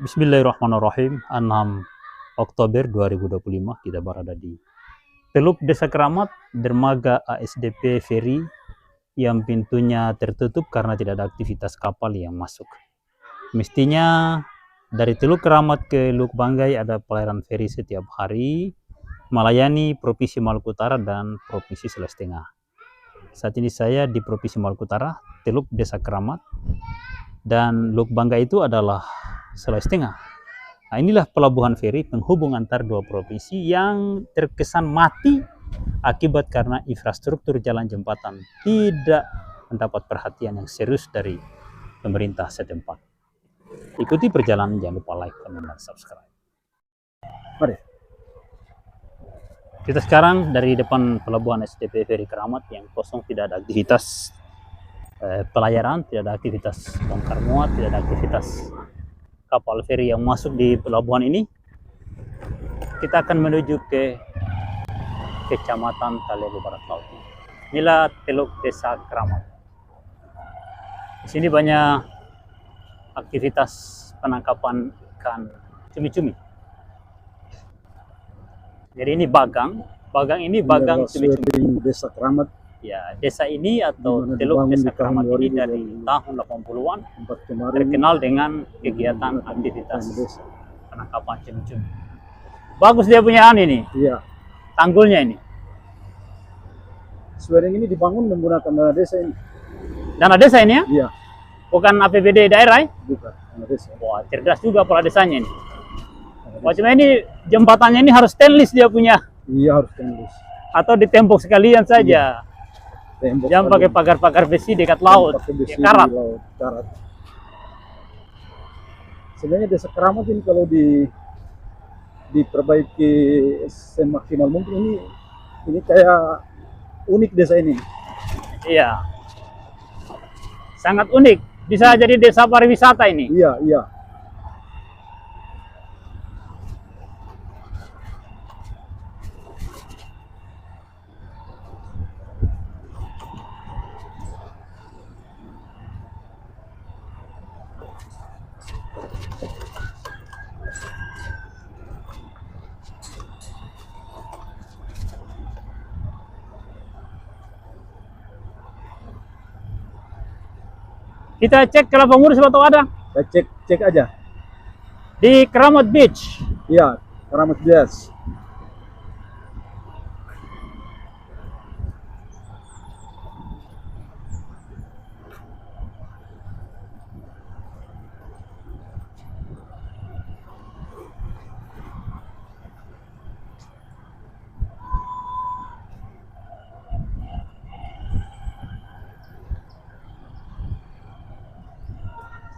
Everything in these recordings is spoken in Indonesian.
Bismillahirrahmanirrahim. 6 Oktober 2025 kita berada di Teluk Desa Keramat, dermaga ASDP Ferry yang pintunya tertutup karena tidak ada aktivitas kapal yang masuk. Mestinya dari Teluk Keramat ke Luk Banggai ada pelayaran feri setiap hari melayani Provinsi Maluku Utara dan Provinsi Sulawesi Tengah. Saat ini saya di Provinsi Maluku Utara, Teluk Desa Keramat, dan Luk Banggai itu adalah Sulawesi Tengah. Nah, inilah pelabuhan feri penghubung antar dua provinsi yang terkesan mati akibat karena infrastruktur jalan jembatan tidak mendapat perhatian yang serius dari pemerintah setempat. Ikuti perjalanan, jangan lupa like, komen, dan subscribe. Mari. Kita sekarang dari depan pelabuhan STP Ferry Keramat yang kosong, tidak ada aktivitas pelayaran, tidak ada aktivitas bongkar muat, tidak ada aktivitas kapal feri yang masuk di pelabuhan ini. Kita akan menuju ke Kecamatan Talebo Barat Laut. Inilah Teluk Desa Keramat. Di sini banyak aktivitas penangkapan ikan cumi-cumi. Jadi ini bagang ini bagang cumi-cumi. Desa Keramat. Ya, desa ini atau Teluk Desa Keramat ini dari tahun 80-an terkenal dengan kegiatan aktivitas penangkapan cumi-cumi. Bagus dia punya ini. Iya. Tanggulnya ini. Swereng ini dibangun menggunakan dana desa ini. Dana desa ini ya? Iya. Bukan APBD daerah ya? Bukan, dana desa. Wah, cerdas juga kepala desanya ini. Wah, cuma ini jembatannya ini harus stainless dia punya. Iya, harus stainless. Atau ditembok sekalian saja. Iya. Jangan pakai pagar-pagar besi dekat laut. Ya, karat. Karat. Sebenarnya Desa Keramat ini kalau diperbaiki semaksimal mungkin, ini kayak unik desa ini. Iya. Sangat unik. Bisa jadi desa pariwisata ini. Iya, iya. Kita cek kelapa muda siapa tahu ada. Kita cek aja. Di Keramat Beach. Iya, Keramat Beach.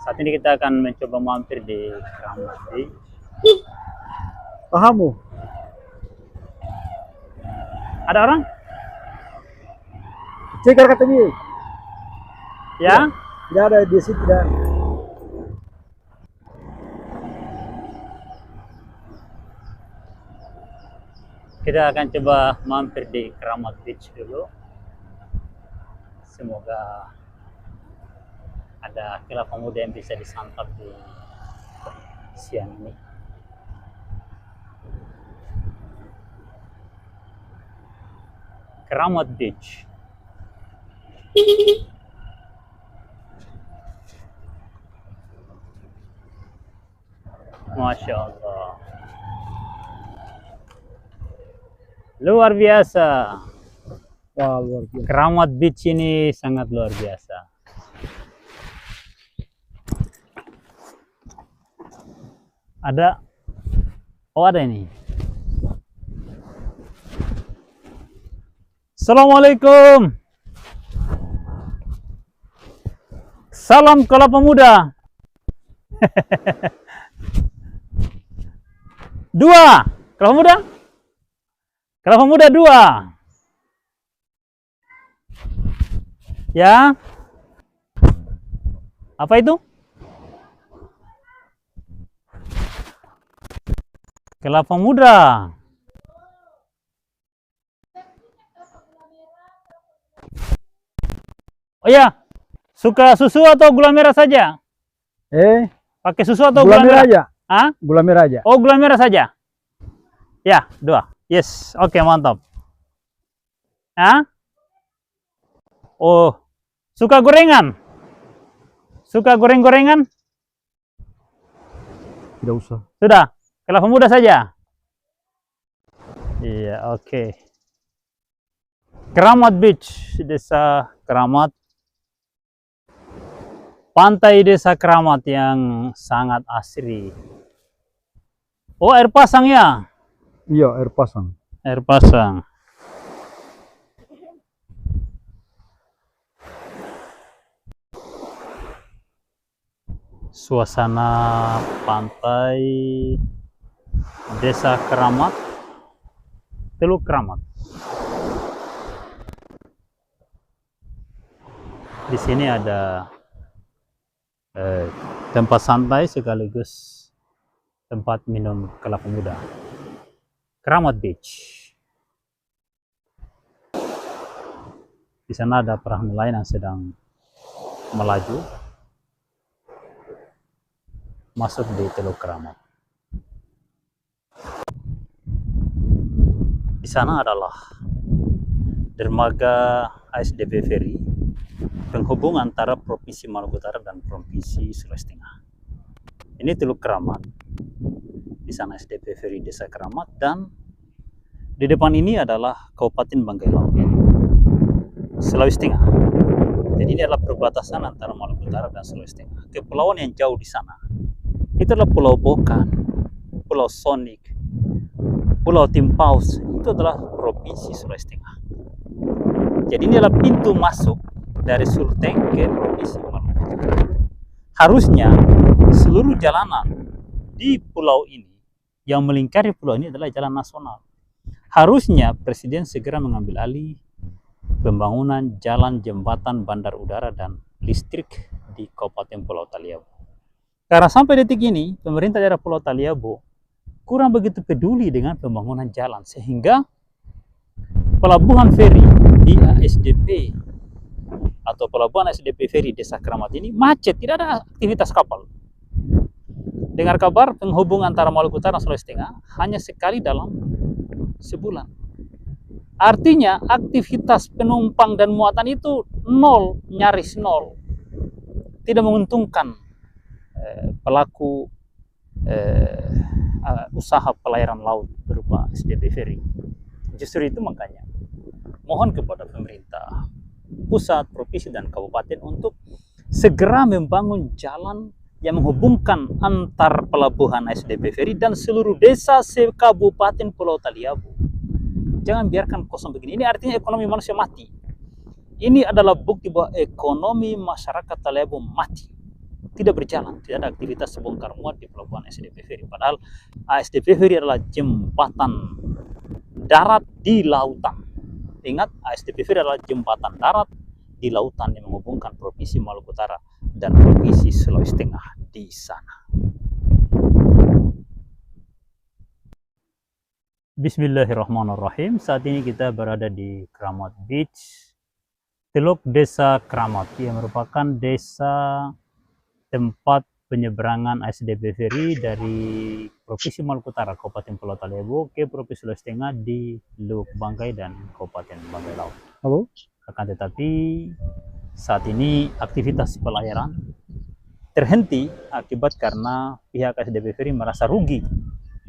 Saat ini kita akan mencoba mampir di Keramat Beach. Pahamu? Ada orang? Cek katanya. Ya? Tidak ada di situ, tidak. Kita akan coba mampir di Keramat Beach dulu. Semoga ada kelapa muda yang bisa disantap di siang ini. Keramat Beach. Masya Allah. Luar biasa. Wah, luar biasa. Keramat Beach ini sangat luar biasa. Ada, oh ada ini. Assalamualaikum. Salam kelapa muda. Dua kelapa muda. Kelapa muda 2. Ya. Apa itu? Kelapa muda. Oh ya, suka susu atau gula merah saja? Pakai susu atau Gula gula merah merah? aja. Hah? Gula merah aja. Oh, gula merah saja. Ya, 2. Yes, oke, mantap. Hah? Oh, suka gorengan? Suka goreng-gorengan? Tidak usah. Sudah, kelapa muda saja. Iya, oke. Keramat Beach, Desa Keramat. Pantai Desa Keramat yang sangat asri. Oh, air pasang ya? Iya, air pasang. Air pasang. Suasana pantai Desa Keramat, Teluk Keramat. Di sini ada tempat santai sekaligus tempat minum kelapa muda. Keramat Beach. Di sana ada perahu nelayan yang sedang melaju masuk di Teluk Keramat. Di sana adalah dermaga ASDP Ferry, penghubung antara Provinsi Maluku Utara dan Provinsi Sulawesi Tengah. Ini Teluk Keramat. Di sana ASDP Ferry Desa Keramat, dan di depan ini adalah Kabupaten Banggai Laut, Sulawesi Tengah. Jadi ini adalah perbatasan antara Maluku Utara dan Sulawesi Tengah. Kepulauan yang jauh di sana itu adalah Pulau Bokan, Pulau Sonik, Pulau Timpaus. Itu adalah Provinsi Sulawesi Tengah. Jadi ini adalah pintu masuk dari Sulteng ke Provinsi Maluku Utara. Harusnya seluruh jalanan di pulau ini yang melingkari pulau ini adalah jalan nasional. Harusnya Presiden segera mengambil alih pembangunan jalan, jembatan, bandar udara, dan listrik di Kabupaten Pulau Taliabu. Karena sampai detik ini, pemerintah daerah Pulau Taliabu kurang begitu peduli dengan pembangunan jalan, sehingga pelabuhan feri di ASDP atau pelabuhan ASDP Feri Desa Keramat ini macet, tidak ada aktivitas kapal. Dengar kabar, penghubung antara Maluku Utara dan Sulawesi Tengah hanya sekali dalam sebulan. Artinya aktivitas penumpang dan muatan itu nol, nyaris nol. Tidak menguntungkan pelaku usaha pelayaran laut berupa ASDP Ferry. Justru itu makanya mohon kepada pemerintah pusat, provinsi, dan kabupaten untuk segera membangun jalan yang menghubungkan antar pelabuhan ASDP Ferry dan seluruh desa se-Kabupaten Pulau Taliabu. Jangan biarkan kosong begini. Ini artinya ekonomi manusia mati. Ini adalah bukti bahwa ekonomi masyarakat Taliabu mati, tidak berjalan, tidak ada aktivitas bongkar muat di pelabuhan ASDP Ferry. Padahal ASDP Ferry adalah jembatan darat di lautan. Ingat, ASDP Ferry adalah jembatan darat di lautan yang menghubungkan Provinsi Maluku Utara dan Provinsi Sulawesi Tengah di sana. Bismillahirrahmanirrahim. Saat ini kita berada di Keramat Beach, Teluk Desa Keramat, yang merupakan desa tempat penyeberangan ASDP Ferry dari Provinsi Maluku Utara, Kabupaten Pulau Taliabu, ke Provinsi Sulawesi Tengah di Lubuk Banggai dan Kabupaten Banggai Laut. Halo? Akan tetapi saat ini aktivitas pelayaran terhenti akibat karena pihak ASDP Ferry merasa rugi,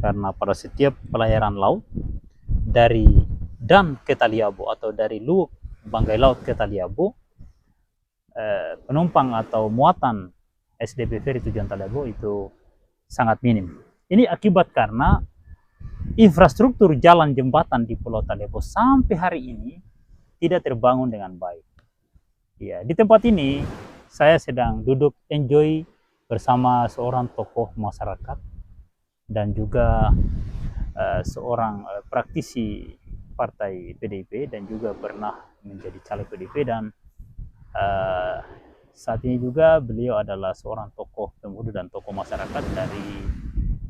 karena pada setiap pelayaran laut dari dan ke Taliabu atau dari Lubuk Banggai Laut ke Taliabu, penumpang atau muatan ASDP Ferry tujuan Taliabu itu sangat minim. Ini akibat karena infrastruktur jalan jembatan di Pulau Taliabu sampai hari ini tidak terbangun dengan baik. Ya, di tempat ini saya sedang duduk enjoy bersama seorang tokoh masyarakat dan juga seorang praktisi partai PDIP dan juga pernah menjadi caleg PDIP, dan saat ini juga beliau adalah seorang tokoh pemuda dan tokoh masyarakat dari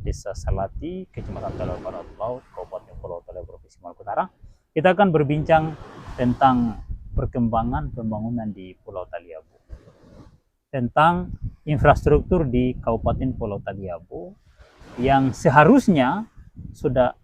Desa Salati, Kecamatan Taliabu Barat Laut, Kabupaten Pulau Taliabu, Provinsi Maluku Utara. Kita akan berbincang tentang perkembangan pembangunan di Pulau Taliabu, tentang infrastruktur di Kabupaten Pulau Taliabu yang seharusnya sudah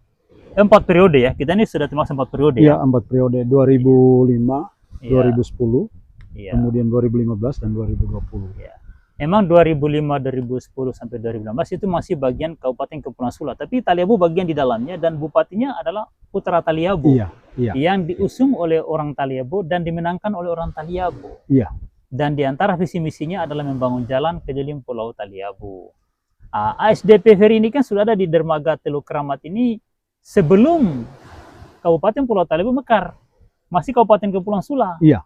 4 periode ya. Kita ini sudah termasuk 4 periode Iya, ya. 4 periode 2005, Iya. 2010, Iya. kemudian 2015 dan 2020. Iya. Memang 2005, 2010 sampai 2016 itu masih bagian Kabupaten Kepulauan Sula, tapi Taliabu bagian di dalamnya dan bupatinya adalah putra Taliabu. Iya, iya. Yang diusung oleh orang Taliabu dan dimenangkan oleh orang Taliabu. Iya. Dan di antara visi misinya adalah membangun jalan keliling Pulau Taliabu. ASDP Ferry ini kan sudah ada di dermaga Teluk Kramat ini sebelum Kabupaten Pulau Taliabu mekar. Masih Kabupaten Kepulauan Sula. Iya.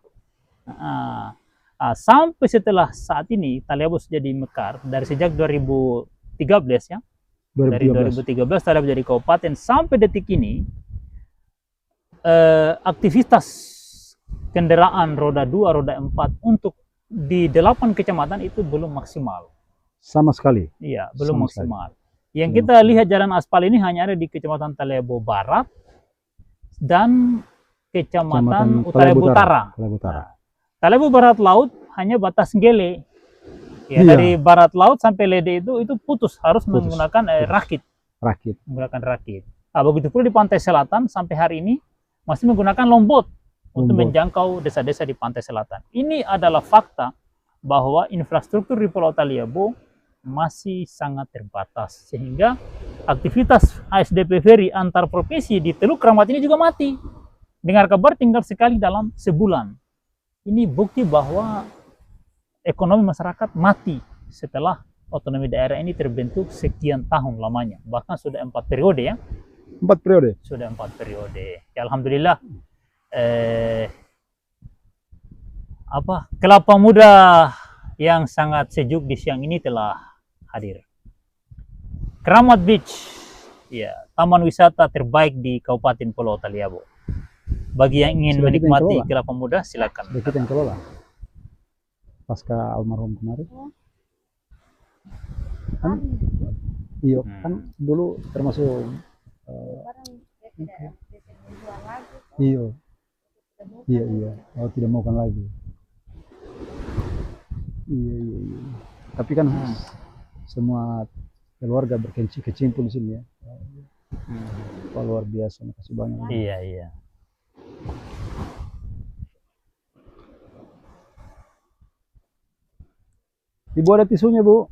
Sampai setelah saat ini Taliabu sudah jadi mekar dari sejak 2013 ya. Dari 2013 Taliabu jadi kabupaten sampai detik ini aktivitas kendaraan roda 2, roda 4 untuk di 8 kecamatan itu belum maksimal. Sama sekali. Iya, belum Sama maksimal. Yang kita lihat jalan aspal ini hanya ada di Kecamatan Taliabu Barat dan Kecamatan Taliabu Utara. Taliabu Barat Laut hanya batas Gele. Ya, dari barat laut sampai Lede itu putus, harus menggunakan rakit. Menggunakan rakit. Begitu pula di pantai selatan sampai hari ini masih menggunakan longboat untuk menjangkau desa-desa di pantai selatan. Ini adalah fakta bahwa infrastruktur di Pulau Taliabu masih sangat terbatas, sehingga aktivitas ASDP Ferry antar provinsi di Teluk Kramat ini juga mati. Dengar kabar tinggal sekali dalam sebulan. Ini bukti bahwa ekonomi masyarakat mati setelah otonomi daerah ini terbentuk sekian tahun lamanya. Bahkan sudah 4 periode ya. 4 periode? Sudah 4 periode. Ya, alhamdulillah. Kelapa muda yang sangat sejuk di siang ini telah hadir. Kramat Beach, ya, taman wisata terbaik di Kabupaten Pulau Taliabu. Bagi yang ingin menikmati kelapa muda, silakan. Kita yang kelola. Pasca almarhum kemarin. Kan, iya, kan dulu termasuk iya. Oh, tidak maukan lagi. Iya. Tapi kan semua keluarga berkecimpung di sini ya. Luar biasa, makasih banyak. Iya. Ibu ada tisunya, Bu?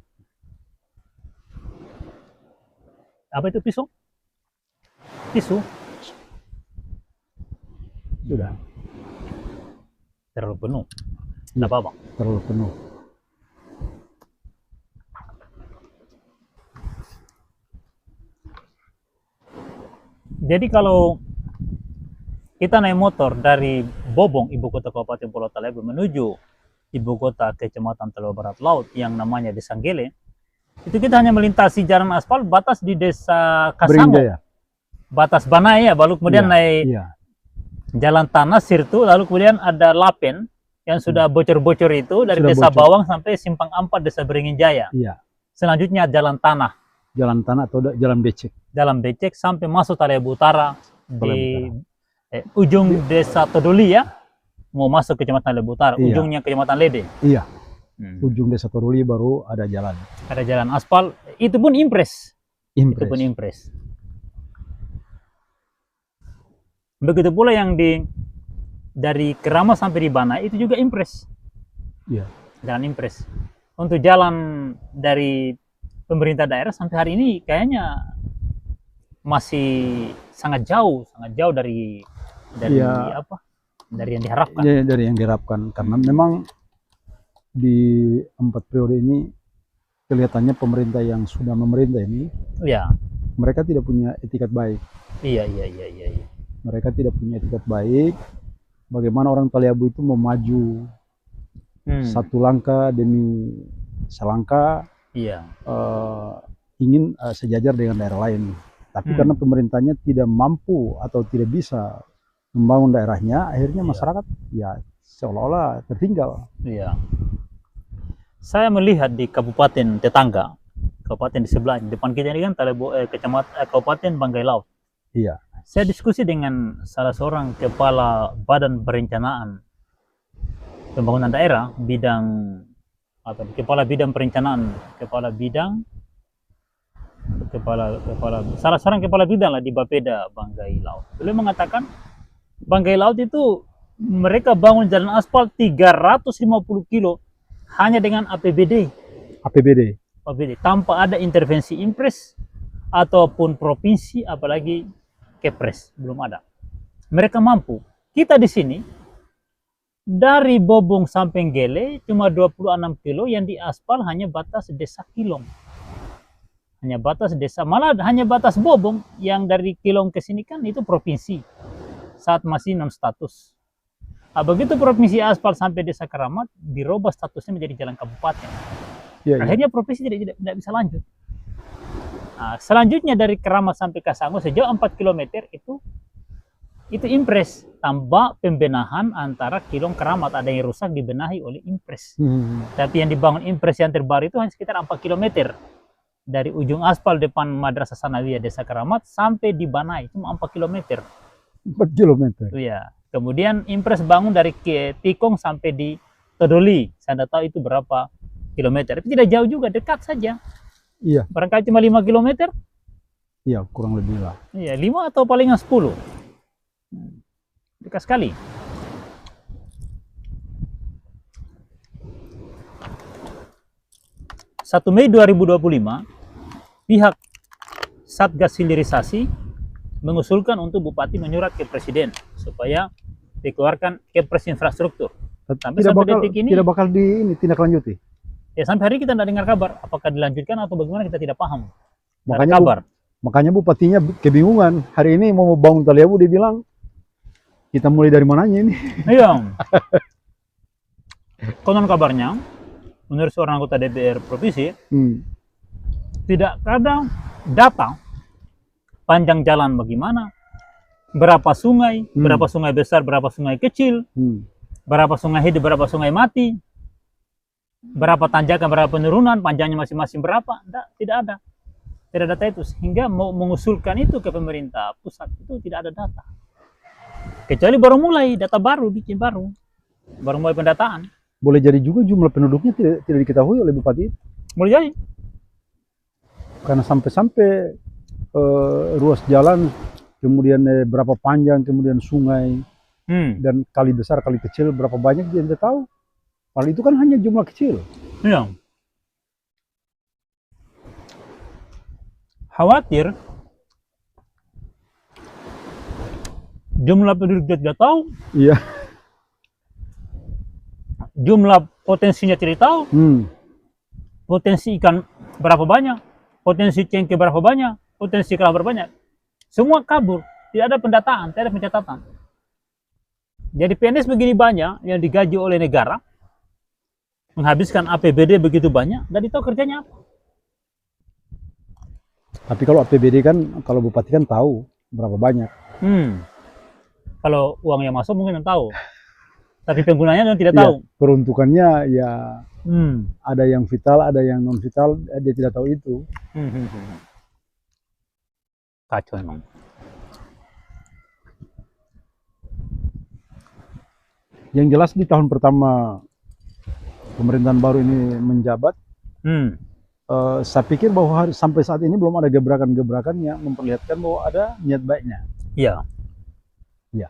Apa itu tisu? Tisu? Sudah. Terlalu penuh. Tidak apa-apa. Terlalu penuh. Jadi kalau kita naik motor dari Bobong, ibu kota Kabupaten Pulau Taliabu, menuju ibu kota Kecamatan Taliabu Barat Laut yang namanya Desa Gele, itu kita hanya melintasi jalan aspal batas di Desa Kasango, batas Banaya, baru kemudian naik jalan tanah Sirtu, lalu kemudian ada Lapen yang sudah bocor-bocor itu dari Desa Bawang sampai Simpang 4 Desa Beringin Jaya. Selanjutnya jalan tanah atau jalan becek. Jalan becek sampai masuk Taliabu Utara di ujung Desa Todoli ya. Mau masuk ke Kecamatan Taliabu Utara, ujungnya Kecamatan Lede. Iya. Ujung Desa Todoli baru ada jalan. Ada jalan aspal, itu pun impres. Itu pun impres. Begitu pula yang dari Kerama sampai di Bana itu juga impres. Iya. Jalan impres. Untuk jalan dari pemerintah daerah sampai hari ini kayaknya masih sangat jauh dari apa? Dari yang diharapkan. Ya, dari yang diharapkan, karena memang di 4 periode ini kelihatannya pemerintah yang sudah memerintah ini, mereka tidak punya etikat baik. Iya. Mereka tidak punya etikat baik. Bagaimana orang Taliabu itu mau maju satu langkah demi selangkah, ingin sejajar dengan daerah lain. Tapi karena pemerintahnya tidak mampu atau tidak bisa membangun daerahnya, akhirnya masyarakat ya seolah-olah tertinggal. Iya. Saya melihat di kabupaten tetangga, kabupaten di sebelah, di depan kita ini kan Kabupaten Banggai Laut. Iya. Saya diskusi dengan salah seorang kepala Badan Perencanaan Pembangunan Daerah bidang atau kepala bidang perencanaan, salah seorang kepala bidang lah di Bapeda Banggai Laut. Beliau mengatakan Banggai Laut itu mereka bangun jalan aspal 350 kilo hanya dengan APBD tanpa ada intervensi Impres ataupun provinsi, apalagi Kepres, belum ada. Mereka mampu. Kita di sini dari Bobong sampai Gele cuma 26 kilo yang diaspal hanya batas desa Kilong. Hanya batas desa, malah hanya batas Bobong yang dari Kilong ke sini kan itu provinsi saat masih non status. Nah, begitu provinsi aspal sampai desa Keramat dirubah statusnya menjadi jalan kabupaten. Akhirnya provinsi tidak bisa lanjut. Nah, selanjutnya dari Keramat sampai Kasango sejauh 4 km itu Impres tambah pembenahan antara Kilong Keramat, ada yang rusak dibenahi oleh Impres. Tapi yang dibangun Impres yang terbaru itu hanya sekitar 4 km. Dari ujung aspal depan Madrasah Sanawiyah Desa Keramat sampai di Banai cuma 4 km. 4 km. Iya. Kemudian Impres bangun dari Tikong sampai di Todoli. Saya tidak tahu itu berapa kilometer. Tapi tidak jauh juga, dekat saja. Iya. Barangkali cuma 5 km. Iya, kurang lebih lah. Iya, 5 atau palingan 10. Dekat sekali. Mei 2025, pihak Satgas Hilirisasi mengusulkan untuk Bupati menyurat ke Presiden supaya dikeluarkan Kepres infrastruktur. Tidak bakal ditindaklanjuti. Ya, sampai hari kita tidak dengar kabar apakah dilanjutkan atau bagaimana, kita tidak paham. Makanya Bupatinya kebingungan. Hari ini mau bangun Taliabu, dia bilang kita mulai dari mananya ini. Iya. Konon kabarnya, menurut seorang anggota DPR provinsi, tidak ada data panjang jalan bagaimana, berapa sungai besar, berapa sungai kecil, berapa sungai hidup, berapa sungai mati, berapa tanjakan, berapa penurunan, panjangnya masing-masing berapa, tidak ada data itu. Sehingga mau mengusulkan itu ke pemerintah pusat itu tidak ada data, kecuali baru mulai data baru, bikin baru mulai pendataan. Boleh jadi juga jumlah penduduknya tidak diketahui oleh Bupati itu. Boleh jadi. Karena sampai ruas jalan, kemudian berapa panjang, kemudian sungai, dan kali besar, kali kecil, berapa banyak dia tidak tahu. Padahal itu kan hanya jumlah kecil. Iya. Khawatir jumlah penduduk dia tidak tahu. Iya. Jumlah potensinya tidak tahu. Potensi ikan berapa banyak, potensi cengkeh berapa banyak, potensi kelapa berapa banyak. Semua kabur, tidak ada pendataan, tidak ada pencatatan. Jadi PNS begini banyak yang digaji oleh negara, menghabiskan APBD begitu banyak, dan itu kerjanya apa? Tapi kalau APBD kan, kalau Bupati kan tahu berapa banyak. Kalau uang yang masuk mungkin tahu. Tapi penggunanya tidak tahu. Peruntukannya ya ada yang vital, ada yang non vital, dia tidak tahu itu. Kacau emang. Yang jelas di tahun pertama pemerintahan baru ini menjabat, saya pikir bahwa sampai saat ini belum ada gebrakan-gebrakan yang memperlihatkan bahwa ada niat baiknya. Iya. Iya.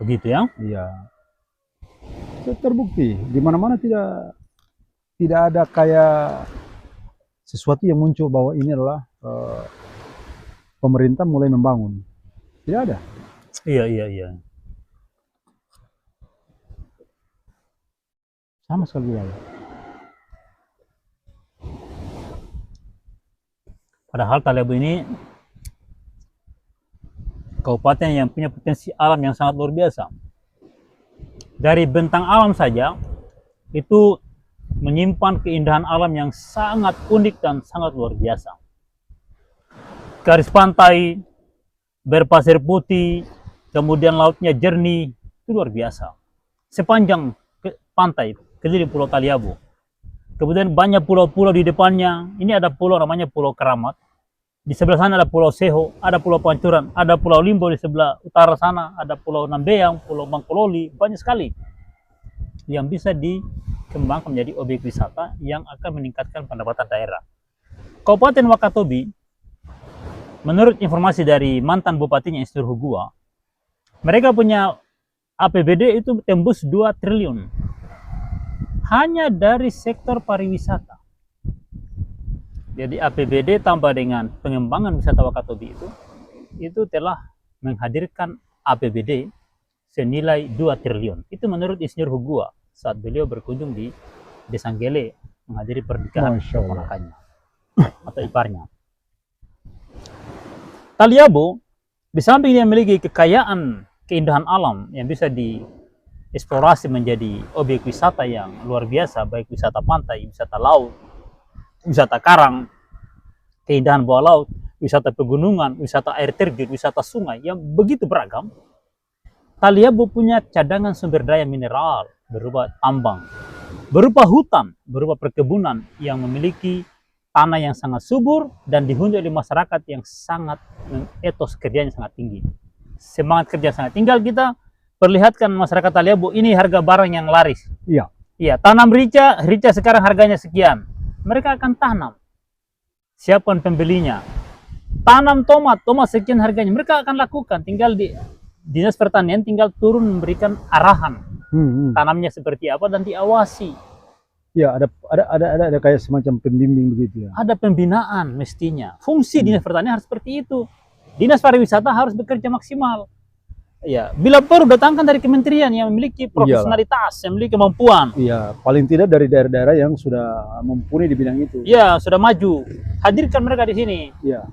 Begitu ya? Iya. Terbukti di mana-mana tidak ada kayak sesuatu yang muncul bahwa ini adalah pemerintah mulai membangun. Tidak ada. Iya. Sama sekali tidak ada. Padahal Taliabu ini kabupaten yang punya potensi alam yang sangat luar biasa. Dari bentang alam saja itu menyimpan keindahan alam yang sangat unik dan sangat luar biasa. Garis pantai berpasir putih, kemudian lautnya jernih, itu luar biasa. Sepanjang pantai keliling Pulau Taliabu. Kemudian banyak pulau-pulau di depannya. Ini ada pulau namanya Pulau Keramat. Di sebelah sana ada Pulau Seho, ada Pulau Pancuran, ada Pulau Limbo di sebelah utara sana, ada Pulau Nambeang, Pulau Mangkololi, banyak sekali yang bisa dikembangkan menjadi objek wisata yang akan meningkatkan pendapatan daerah. Kabupaten Wakatobi, menurut informasi dari mantan bupatinya Insinyur Hugua, mereka punya APBD itu tembus 2 triliun hanya dari sektor pariwisata. Jadi APBD tambah dengan pengembangan wisata Wakatobi itu telah menghadirkan APBD senilai 2 triliun. Itu menurut Insinyur Hugua saat beliau berkunjung di Desa Gele menghadiri pernikahan keponakannya atau iparnya. Taliabo, di samping dia memiliki kekayaan keindahan alam yang bisa dieksplorasi menjadi objek wisata yang luar biasa, baik wisata pantai, wisata laut, wisata karang, keindahan bawah laut, wisata pegunungan, wisata air terjun, wisata sungai yang begitu beragam. Taliabo punya cadangan sumber daya mineral berupa tambang, berupa hutan, berupa perkebunan yang memiliki tanah yang sangat subur dan dihuni oleh masyarakat yang sangat etos kerjanya sangat tinggi. Semangat kerja sangat. Tinggal kita perlihatkan masyarakat Taliabo ini harga barang yang laris. Iya. Iya, tanam rica sekarang harganya sekian. Mereka akan tanam. Siapkan pembelinya. Tanam tomat sekian harganya. Mereka akan lakukan. Tinggal di Dinas Pertanian tinggal turun memberikan arahan. Tanamnya seperti apa dan diawasi. Ya, ada kayak semacam pembimbing begitu ya. Ada pembinaan mestinya. Fungsi Dinas Pertanian harus seperti itu. Dinas Pariwisata harus bekerja maksimal. Ya, bila perlu datangkan dari kementerian yang memiliki profesionalitas, yang memiliki kemampuan. Iya, paling tidak dari daerah-daerah yang sudah mumpuni di bidang itu. Ya, sudah maju. Hadirkan mereka di sini. Iya.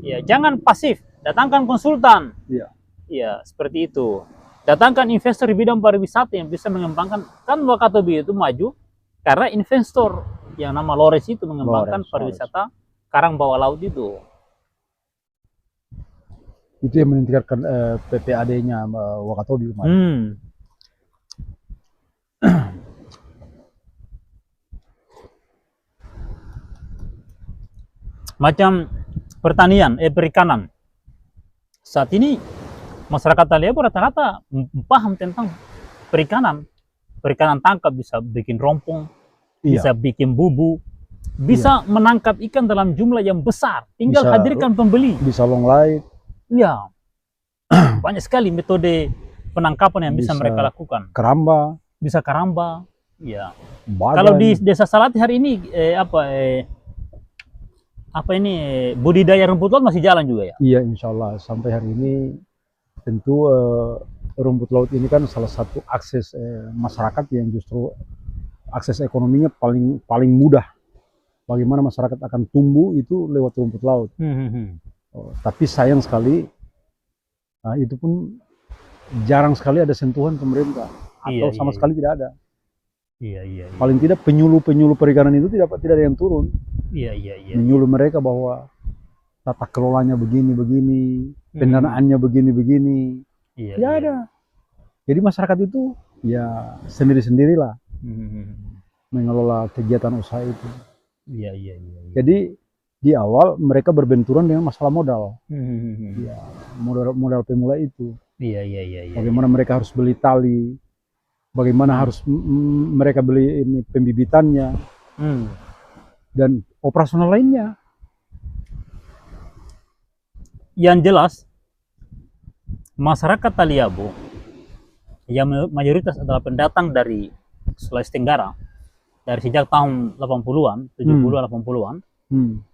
Ya, jangan pasif. Datangkan konsultan. Iya. Ya, seperti itu. Datangkan investor di bidang pariwisata yang bisa mengembangkan. Kan Wakatobi itu maju karena investor yang nama Lores itu mengembangkan pariwisata karang bawah laut itu. Itu yang meningkatkan PPAD-nya Wakatobi kemarin. Macam pertanian, perikanan. Saat ini masyarakat Taliabo rata-rata paham tentang perikanan. Perikanan tangkap bisa bikin rompong, bisa bikin bubu, bisa menangkap ikan dalam jumlah yang besar. Tinggal hadirkan pembeli. Bisa long light. Iya. Banyak sekali metode penangkapan yang bisa mereka lakukan. Keramba. Bisa karamba. Iya. Kalau di Desa Salati hari ini budidaya rumput laut masih jalan juga ya? Iya, insya Allah sampai hari ini tentu rumput laut ini kan salah satu akses masyarakat yang justru akses ekonominya paling mudah. Bagaimana masyarakat akan tumbuh itu lewat rumput laut. Tapi sayang sekali, itu pun jarang sekali ada sentuhan pemerintah atau sama sekali tidak ada. Iya. Paling tidak penyuluh perikanan itu tidak ada yang turun. Iya. Menyuluh mereka bahwa tata kelolanya begini, pendanaannya begini. Tidak ada. Jadi masyarakat itu ya sendiri-sendirilah mengelola kegiatan usaha itu. Iya. Jadi di awal mereka berbenturan dengan masalah modal. Ya, modal pemula itu. Iya. Bagaimana mereka harus beli tali, bagaimana harus mereka beli ini pembibitannya, dan operasional lainnya. Yang jelas, masyarakat Taliabo yang mayoritas adalah pendatang dari Sulawesi Tenggara dari sejak tahun 80-an, 70-an, 80-an.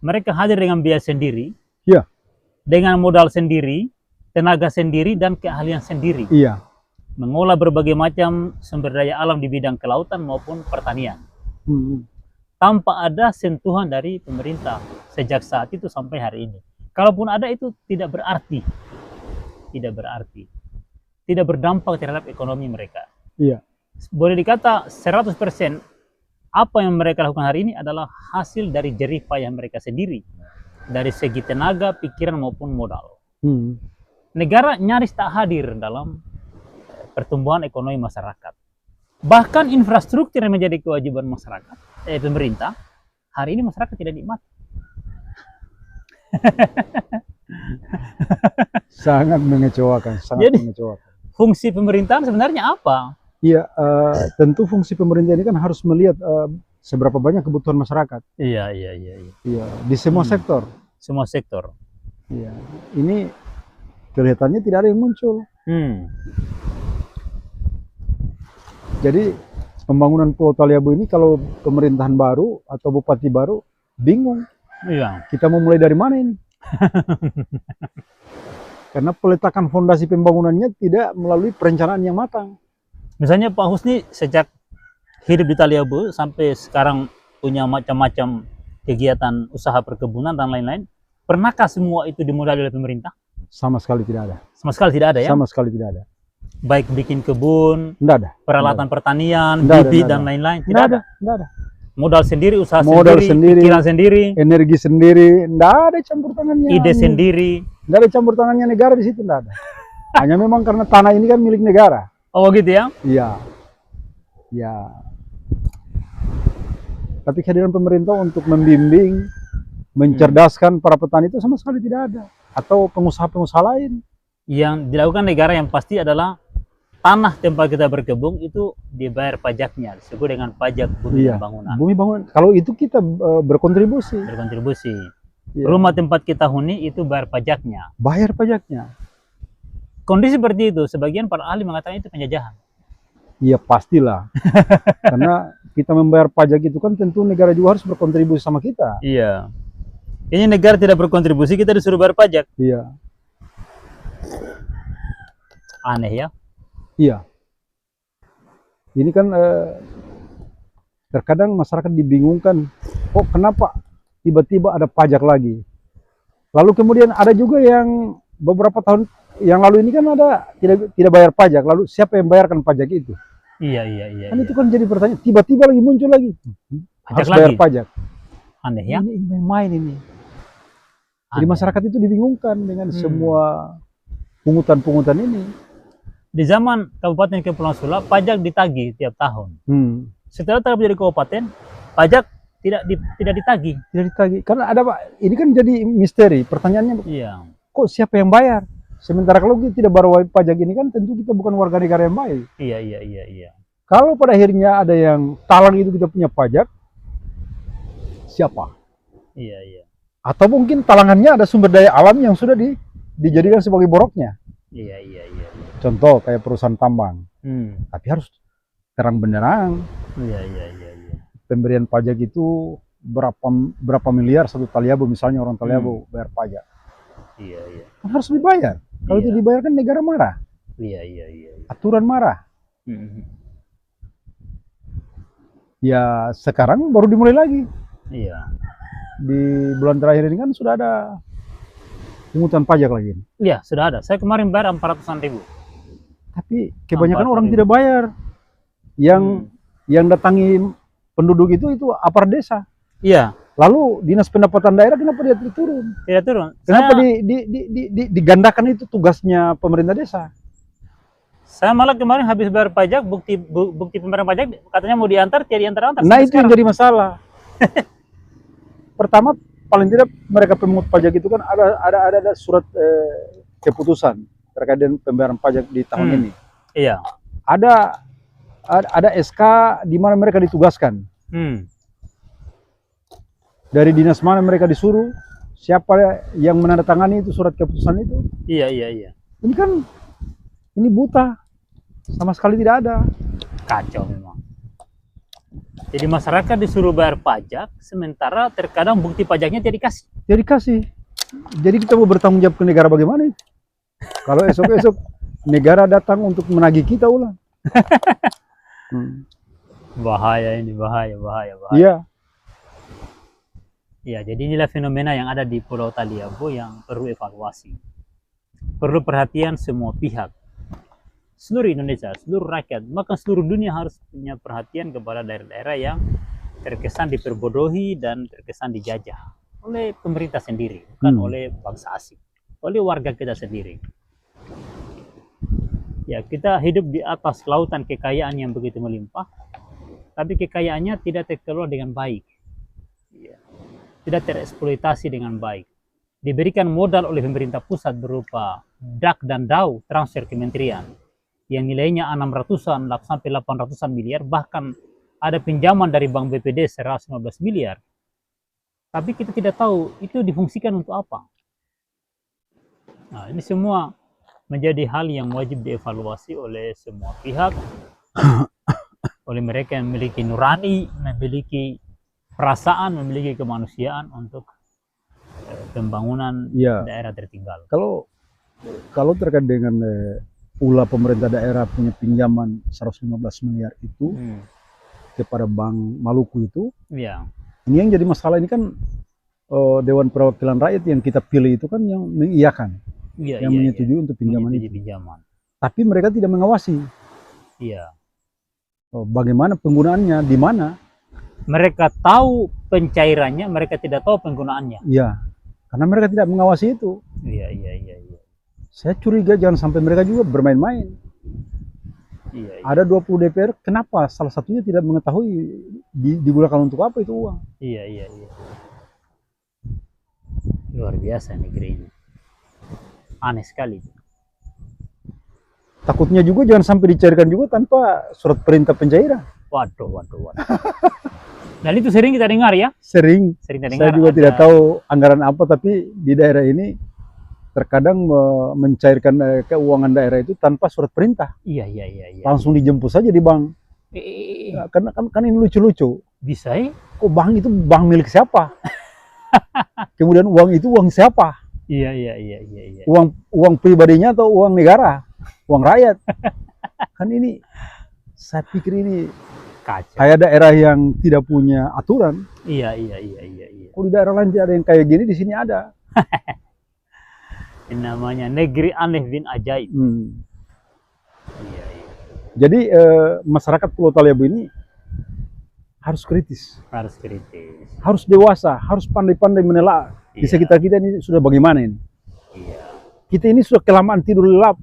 Mereka hadir dengan biaya sendiri, dengan modal sendiri, tenaga sendiri, dan keahlian sendiri. Mengolah berbagai macam sumber daya alam di bidang kelautan maupun pertanian. Tanpa ada sentuhan dari pemerintah sejak saat itu sampai hari ini. Kalaupun ada itu tidak berarti. Tidak berdampak terhadap ekonomi mereka. Boleh dikata 100% apa yang mereka lakukan hari ini adalah hasil dari jerih payah mereka sendiri. Dari segi tenaga, pikiran maupun modal. Negara nyaris tak hadir dalam pertumbuhan ekonomi masyarakat. Bahkan infrastruktur yang menjadi kewajiban masyarakat, pemerintah, hari ini masyarakat tidak nikmati. Sangat mengecewakan. Jadi, fungsi pemerintahan sebenarnya apa? Iya, tentu fungsi pemerintah ini kan harus melihat seberapa banyak kebutuhan masyarakat. Iya, iya, iya, iya. Iya, di semua sektor. Semua sektor. Iya, ini kelihatannya tidak ada yang muncul. Jadi pembangunan Pulau Taliabu ini kalau pemerintahan baru atau bupati baru bingung. Iya. Kita mau mulai dari mana ini? Karena peletakan fondasi pembangunannya tidak melalui perencanaan yang matang. Misalnya Pak Husni sejak hidup di Taliabu sampai sekarang punya macam-macam kegiatan usaha perkebunan dan lain-lain, pernahkah semua itu dimulai oleh pemerintah? Sama sekali tidak ada. Sama sekali tidak ada ya? Sama sekali tidak ada. Baik bikin kebun, Tidak ada. peralatan pertanian, Nggak ada, bibit nggak dan ada. lain-lain, Tidak tidak ada. ada. Tidak ada. Modal sendiri, usaha Modal sendiri, sendiri, pikiran sendiri, energi sendiri, tidak ada campur tangannya. ide sendiri. Tidak ada campur tangannya negara di situ, tidak ada. Hanya memang karena tanah ini kan milik negara. Oh gitu ya? Iya. Ya. Tapi kehadiran pemerintah untuk membimbing, mencerdaskan para petani itu sama sekali tidak ada. Atau pengusaha-pengusaha lain. Yang dilakukan negara yang pasti adalah tanah tempat kita berkebun itu dibayar pajaknya, disebut dengan pajak bumi dan bangunan. Bumi bangunan. Kalau itu kita berkontribusi. Berkontribusi. Iya. Rumah tempat kita huni itu bayar pajaknya. Bayar pajaknya. Kondisi seperti itu, sebagian para ahli mengatakan itu penjajahan. Iya pastilah. Karena kita membayar pajak itu kan tentu negara juga harus berkontribusi sama kita. Iya. Kayaknya negara tidak berkontribusi, kita disuruh bayar pajak. Iya. Aneh ya? Iya. Ini kan terkadang masyarakat dibingungkan, kok kenapa tiba-tiba ada pajak lagi. Lalu kemudian ada juga yang beberapa tahun yang lalu ini kan ada tidak bayar pajak. Lalu siapa yang bayarkan pajak itu? Iya. Kan itu kan jadi pertanyaan. Tiba-tiba lagi muncul lagi. Harus bayar pajak. Aneh ya? Ini main ini. Jadi masyarakat itu dibingungkan dengan semua pungutan-pungutan ini. Di zaman Kabupaten Kepulauan Sula, pajak ditagih tiap tahun. Setelah terjadi menjadi kabupaten, pajak tidak ditagih. Tidak ditagih. Karena ada Pak, ini kan jadi misteri. Pertanyaannya, kok siapa yang bayar? Sementara kalau kita tidak bayar pajak ini kan tentu kita bukan warga negara yang baik. Iya. Kalau pada akhirnya ada yang talang itu kita punya pajak, siapa? Iya. Atau mungkin talangannya ada sumber daya alam yang sudah dijadikan sebagai boroknya. Iya. Contoh kayak perusahaan tambang. Tapi harus terang benderang. Iya. Pemberian pajak itu berapa miliar satu Taliabu, misalnya orang Taliabu bayar pajak. Iya. Kan harus dibayar. Kalau itu dibayar kan negara marah. Iya. Aturan marah. Ya sekarang baru dimulai lagi. Iya. Di bulan terakhir ini kan sudah ada pungutan pajak lagi. Iya, sudah ada. Saya kemarin bayar 400-an ribu. Tapi kebanyakan orang tidak bayar. Yang datangi penduduk itu aparat desa. Iya. Lalu dinas pendapatan daerah kenapa dia turun? Tidak turun. Kenapa digandakan itu tugasnya pemerintah desa? Saya malah kemarin habis bayar pajak, bukti pembayaran pajak katanya mau diantar, tidak diantar-antar. Nah itu yang jadi masalah. Pertama, paling tidak mereka pemungut pajak itu kan ada surat keputusan terkait dengan pembayaran pajak di tahun ini. Iya. Ada SK di mana mereka ditugaskan. Dari dinas mana mereka disuruh, siapa yang menandatangani itu surat keputusan itu. Iya. Ini kan, ini buta, sama sekali tidak ada. Kacau memang. Jadi masyarakat disuruh bayar pajak, sementara terkadang bukti pajaknya tidak dikasih. Tidak dikasih. Jadi kita mau bertanggung jawab ke negara bagaimana? Kalau esok-esok negara datang untuk menagih kita ulang. Bahaya ini, bahaya. Iya. Ya, jadi inilah fenomena yang ada di Pulau Taliabu yang perlu evaluasi. Perlu perhatian semua pihak. Seluruh Indonesia, seluruh rakyat, maka seluruh dunia harus punya perhatian kepada daerah-daerah yang terkesan diperbodohi dan terkesan dijajah oleh pemerintah sendiri, bukan oleh bangsa asing, oleh warga kita sendiri. Ya, kita hidup di atas lautan kekayaan yang begitu melimpah, tapi kekayaannya tidak terkelola dengan baik. Ya, tidak tereksploitasi dengan baik. Diberikan modal oleh pemerintah pusat berupa DAK dan DAU, transfer kementerian. yang nilainya 600-an sampai 800-an miliar, bahkan ada pinjaman dari Bank BPD 115 miliar. Tapi kita tidak tahu itu difungsikan untuk apa. Nah, ini semua menjadi hal yang wajib dievaluasi oleh semua pihak, oleh mereka yang memiliki nurani, memiliki perasaan, memiliki kemanusiaan untuk pembangunan daerah tertinggal. Kalau terkait dengan pula pemerintah daerah punya pinjaman 115 miliar itu kepada Bank Maluku itu, ini yang jadi masalah ini kan Dewan Perwakilan Rakyat yang kita pilih itu kan yang mengiyakan, yang menyetujui untuk pinjaman itu. Tapi mereka tidak mengawasi. Bagaimana penggunaannya, di mana? Mereka tahu pencairannya, mereka tidak tahu penggunaannya. Iya, karena mereka tidak mengawasi itu. Iya. Saya curiga jangan sampai mereka juga bermain-main. Ada 20 DPR, kenapa salah satunya tidak mengetahui digunakan untuk apa itu uang? Iya. Luar biasa negeri ini. Aneh sekali. Takutnya juga jangan sampai dicairkan juga tanpa surat perintah pencairan. Waduh. Dan itu sering kita dengar ya? Sering kita dengar. Saya juga tidak tahu anggaran apa, tapi di daerah ini terkadang mencairkan keuangan daerah itu tanpa surat perintah. Iya. Langsung dijemput saja di bank. Kan ini lucu-lucu. Bisa ya? Kok bank itu bank milik siapa? Kemudian uang itu uang siapa? Iya. Uang pribadinya atau uang negara? Uang rakyat? Kan ini, saya pikir ini kacau. Kayak daerah yang tidak punya aturan. Iya. Kok di daerah lain tidak ada yang kayak gini, di sini ada. Ini namanya negeri aneh bin ajaib. Iya. Jadi masyarakat Pulau Taliabu ini harus kritis. Harus dewasa, harus pandai-pandai menelaah. Di sekitar kita ini sudah bagaimana ini. Kita ini sudah kelamaan tidur lelap.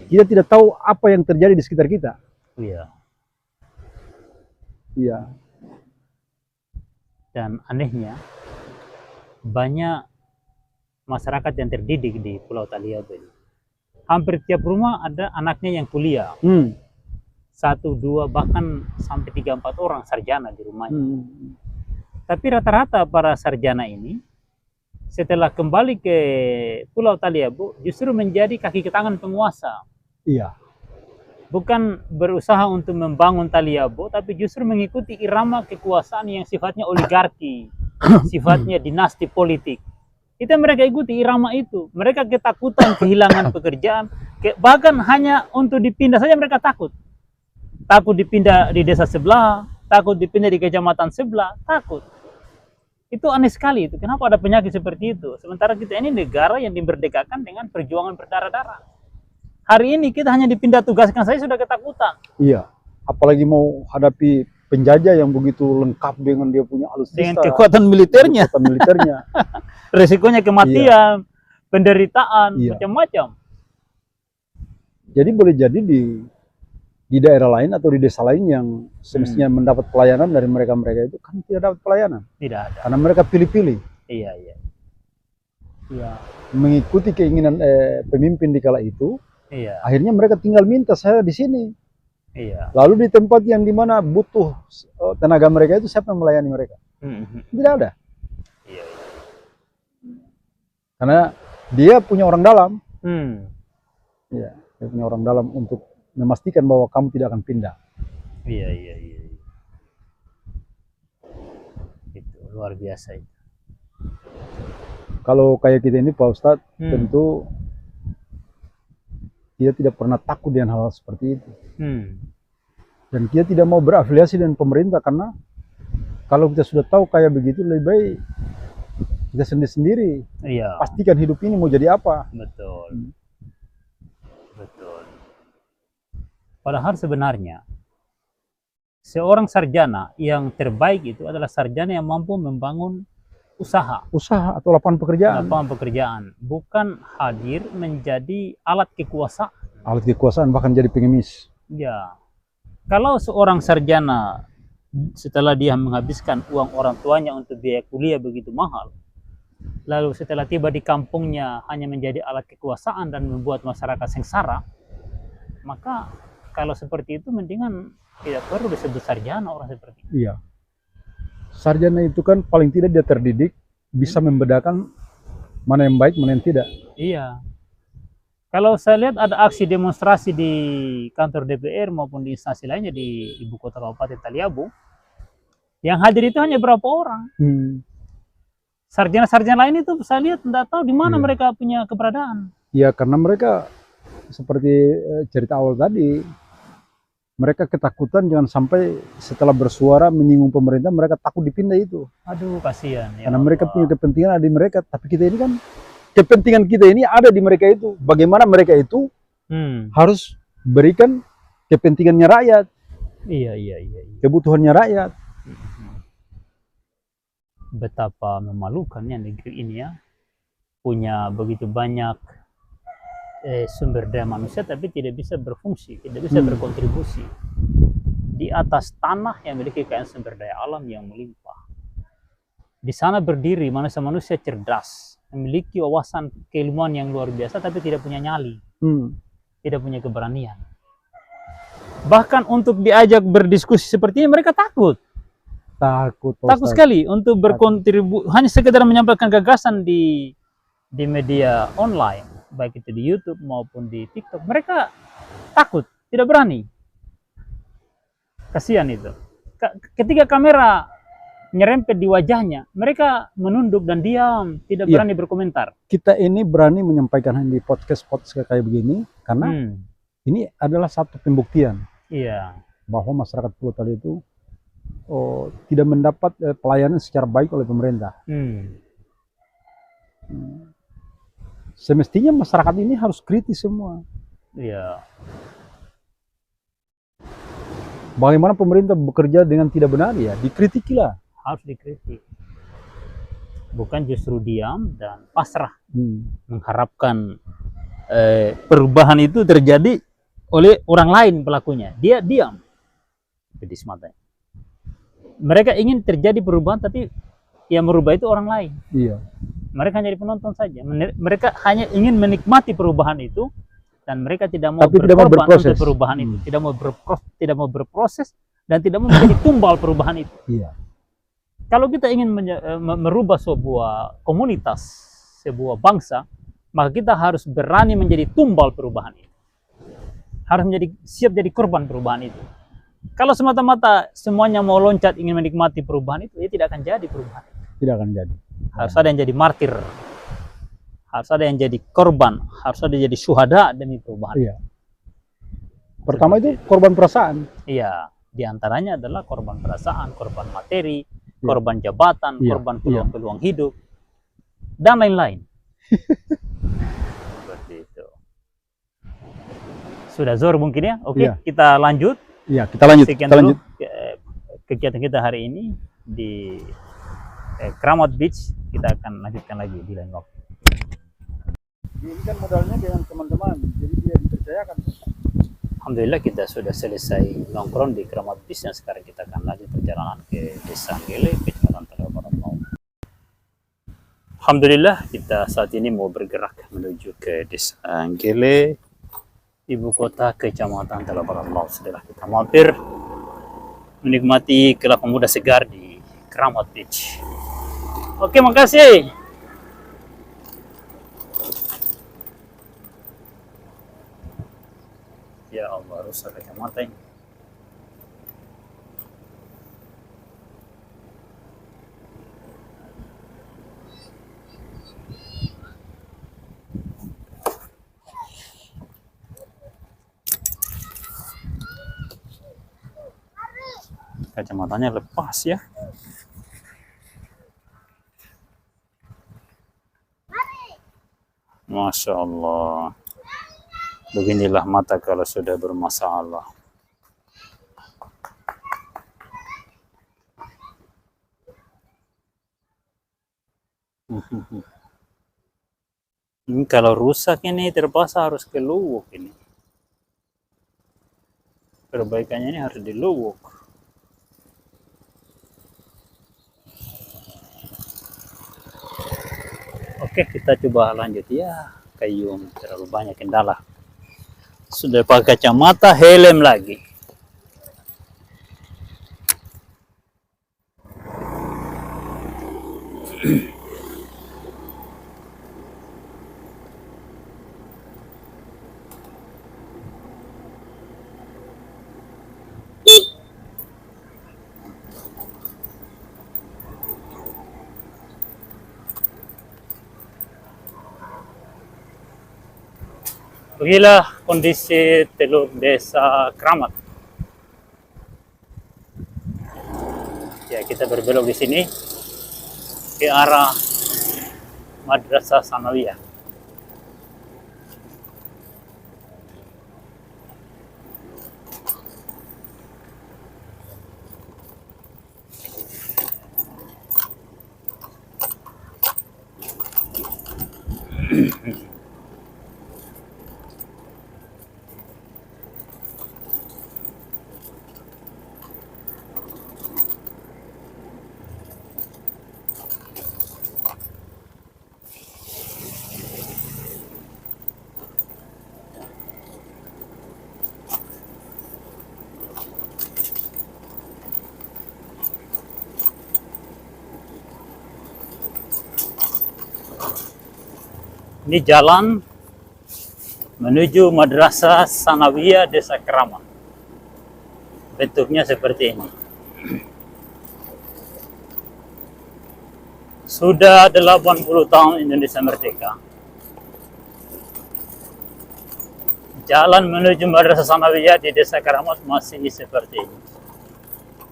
Kita tidak tahu apa yang terjadi di sekitar kita. Iya. Dan anehnya, banyak masyarakat yang terdidik di Pulau Taliabu ini. Hampir tiap rumah ada anaknya yang kuliah. 1, 2, bahkan sampai 3, 4 orang sarjana di rumahnya. Tapi rata-rata para sarjana ini setelah kembali ke Pulau Taliabu justru menjadi kaki ke tangan penguasa. Iya. Bukan berusaha untuk membangun Taliabu, tapi justru mengikuti irama kekuasaan yang sifatnya oligarki, sifatnya dinasti politik. Itu mereka ikuti irama itu. Mereka ketakutan kehilangan pekerjaan, bahkan hanya untuk dipindah saja mereka takut. Takut dipindah di desa sebelah, takut dipindah di kecamatan sebelah, takut. Itu aneh sekali itu. Kenapa ada penyakit seperti itu? Sementara kita ini negara yang dimerdekakan dengan perjuangan berdarah-darah. Hari ini kita hanya dipindah tugaskan saja sudah ketakutan. Iya, apalagi mau hadapi penjajah yang begitu lengkap dengan dia punya alutsista. Dengan kekuatan militernya. Resikonya kematian, penderitaan, macam-macam. Jadi boleh jadi di daerah lain atau di desa lain yang semestinya mendapat pelayanan dari mereka-mereka itu kan tidak dapat pelayanan. Tidak ada. Karena mereka pilih-pilih. Iya. Mengikuti keinginan pemimpin di kala itu. Iya. Akhirnya mereka tinggal minta saya di sini. Iya. Lalu di tempat yang dimana butuh tenaga mereka itu siapa yang melayani mereka? Tidak ada. Iya. Karena dia punya orang dalam. Iya, dia punya orang dalam untuk memastikan bahwa kamu tidak akan pindah. Iya. Itu luar biasa itu. Kalau kayak kita ini Pak Ustadz, tentu dia tidak pernah takut dengan hal seperti itu. Dan dia tidak mau berafiliasi dengan pemerintah karena kalau kita sudah tahu kayak begitu lebih baik kita sendiri-sendiri. Iya. Pastikan hidup ini mau jadi apa. Betul. Padahal sebenarnya seorang sarjana yang terbaik itu adalah sarjana yang mampu membangun usaha atau lapangan pekerjaan, bukan hadir menjadi alat kekuasaan bahkan jadi pengemis. Ya, kalau seorang sarjana setelah dia menghabiskan uang orang tuanya untuk biaya kuliah begitu mahal, lalu setelah tiba di kampungnya hanya menjadi alat kekuasaan dan membuat masyarakat sengsara, Maka kalau seperti itu mendingan tidak perlu disebut sarjana orang seperti itu. Iya. Sarjana itu kan paling tidak dia terdidik, bisa membedakan mana yang baik, mana yang tidak. Iya. Kalau saya lihat ada aksi demonstrasi di kantor DPR maupun di instansi lainnya di ibu kota Kabupaten Taliabu, yang hadir itu hanya berapa orang. Sarjana-sarjana lain itu saya lihat tidak tahu di mana mereka punya keberadaan. Ya karena mereka seperti cerita awal tadi, mereka ketakutan jangan sampai setelah bersuara menyinggung pemerintah, mereka takut dipindah itu. Aduh, kasihan. Karena mereka punya kepentingan ada di mereka, tapi kita ini kan kepentingan kita ini ada di mereka itu. Bagaimana mereka itu harus berikan kepentingannya rakyat. Iya. Kebutuhannya rakyat. Betapa memalukannya negeri ini ya. Punya begitu banyak sumber daya manusia tapi tidak bisa berfungsi, tidak bisa berkontribusi. Di atas tanah yang memiliki kekayaan sumber daya alam yang melimpah. Di sana berdiri manusia-manusia cerdas, memiliki wawasan keilmuan yang luar biasa tapi tidak punya nyali, tidak punya keberanian. Bahkan untuk diajak berdiskusi seperti ini mereka takut. Takut sekali untuk berkontribusi, hanya sekedar menyampaikan gagasan di media online, baik itu di YouTube maupun di TikTok. Mereka takut, tidak berani. Kasihan itu. Ketika kamera nyerempet di wajahnya, mereka menunduk dan diam, tidak berani berkomentar. Kita ini berani menyampaikan di podcast kayak begini karena ini adalah satu pembuktian bahwa masyarakat Pulau Tali itu tidak mendapat pelayanan secara baik oleh pemerintah. Semestinya masyarakat ini harus kritis semua. Iya. Bagaimana pemerintah bekerja dengan tidak benar ya, dikritikilah. Harus dikritik. Bukan justru diam dan pasrah. Mengharapkan perubahan itu terjadi oleh orang lain pelakunya. Dia diam. Pedis matanya. Mereka ingin terjadi perubahan tapi yang merubah itu orang lain. Iya. Mereka hanya jadi penonton saja. Mereka hanya ingin menikmati perubahan itu dan mereka tidak mau berkorban untuk perubahan itu. Tidak mau berproses dan tidak mau menjadi tumbal perubahan itu. Iya. Kalau kita ingin merubah sebuah komunitas, sebuah bangsa, maka kita harus berani menjadi tumbal perubahan itu. Harus siap jadi korban perubahan itu. Kalau semata-mata semuanya mau loncat ingin menikmati perubahan itu, ya tidak akan jadi perubahan. Tidak akan jadi. Harus ada yang jadi martir. Harus ada yang jadi korban. Harus ada yang jadi syuhada demi perubahan. Iya. Pertama itu korban perasaan. Iya. Di antaranya adalah korban perasaan, korban materi, korban jabatan, korban peluang-peluang hidup, dan lain-lain. Seperti itu. Sudah zuhur mungkin ya? Oke, kita lanjut. Iya, kita lanjut. Sekian dulu kegiatan kita hari ini di Keramat Beach. Kita akan lanjutkan lagi di lain waktu. Ini kan modalnya dengan teman-teman, jadi dia dipercayakan. Alhamdulillah kita sudah selesai nongkrong di Keramat Beach dan sekarang kita akan lanjut perjalanan ke Desa Anggele, Kecamatan Talabarat Mau. Alhamdulillah kita saat ini mau bergerak menuju ke Desa Anggele, ibu kota Kecamatan Talabarat Mau. Setelah kita mampir menikmati kelapa muda segar di Keramat Beach. Oke, makasih. Ya Allah, rusak kacamata ini. Kacamatanya lepas ya. Masya Allah. Beginilah mata kalau sudah bermasalah. Ini kalau rusak ini terpaksa harus ke Luwuk ini. Perbaikannya ini harus di Luwuk. Oke, kita coba lanjut ya. Kayu terlalu banyak kendala. Sudah pakai kacamata, helm lagi. Beginilah kondisi Teluk Desa Kramat. Ya, kita berbelok di sini ke arah Madrasah Sanawiyah. Ini jalan menuju Madrasah Sanawiyah Desa Kramat. Bentuknya seperti ini. Sudah 80 tahun Indonesia merdeka. Jalan menuju Madrasah Sanawiyah di Desa Kramat masih seperti ini.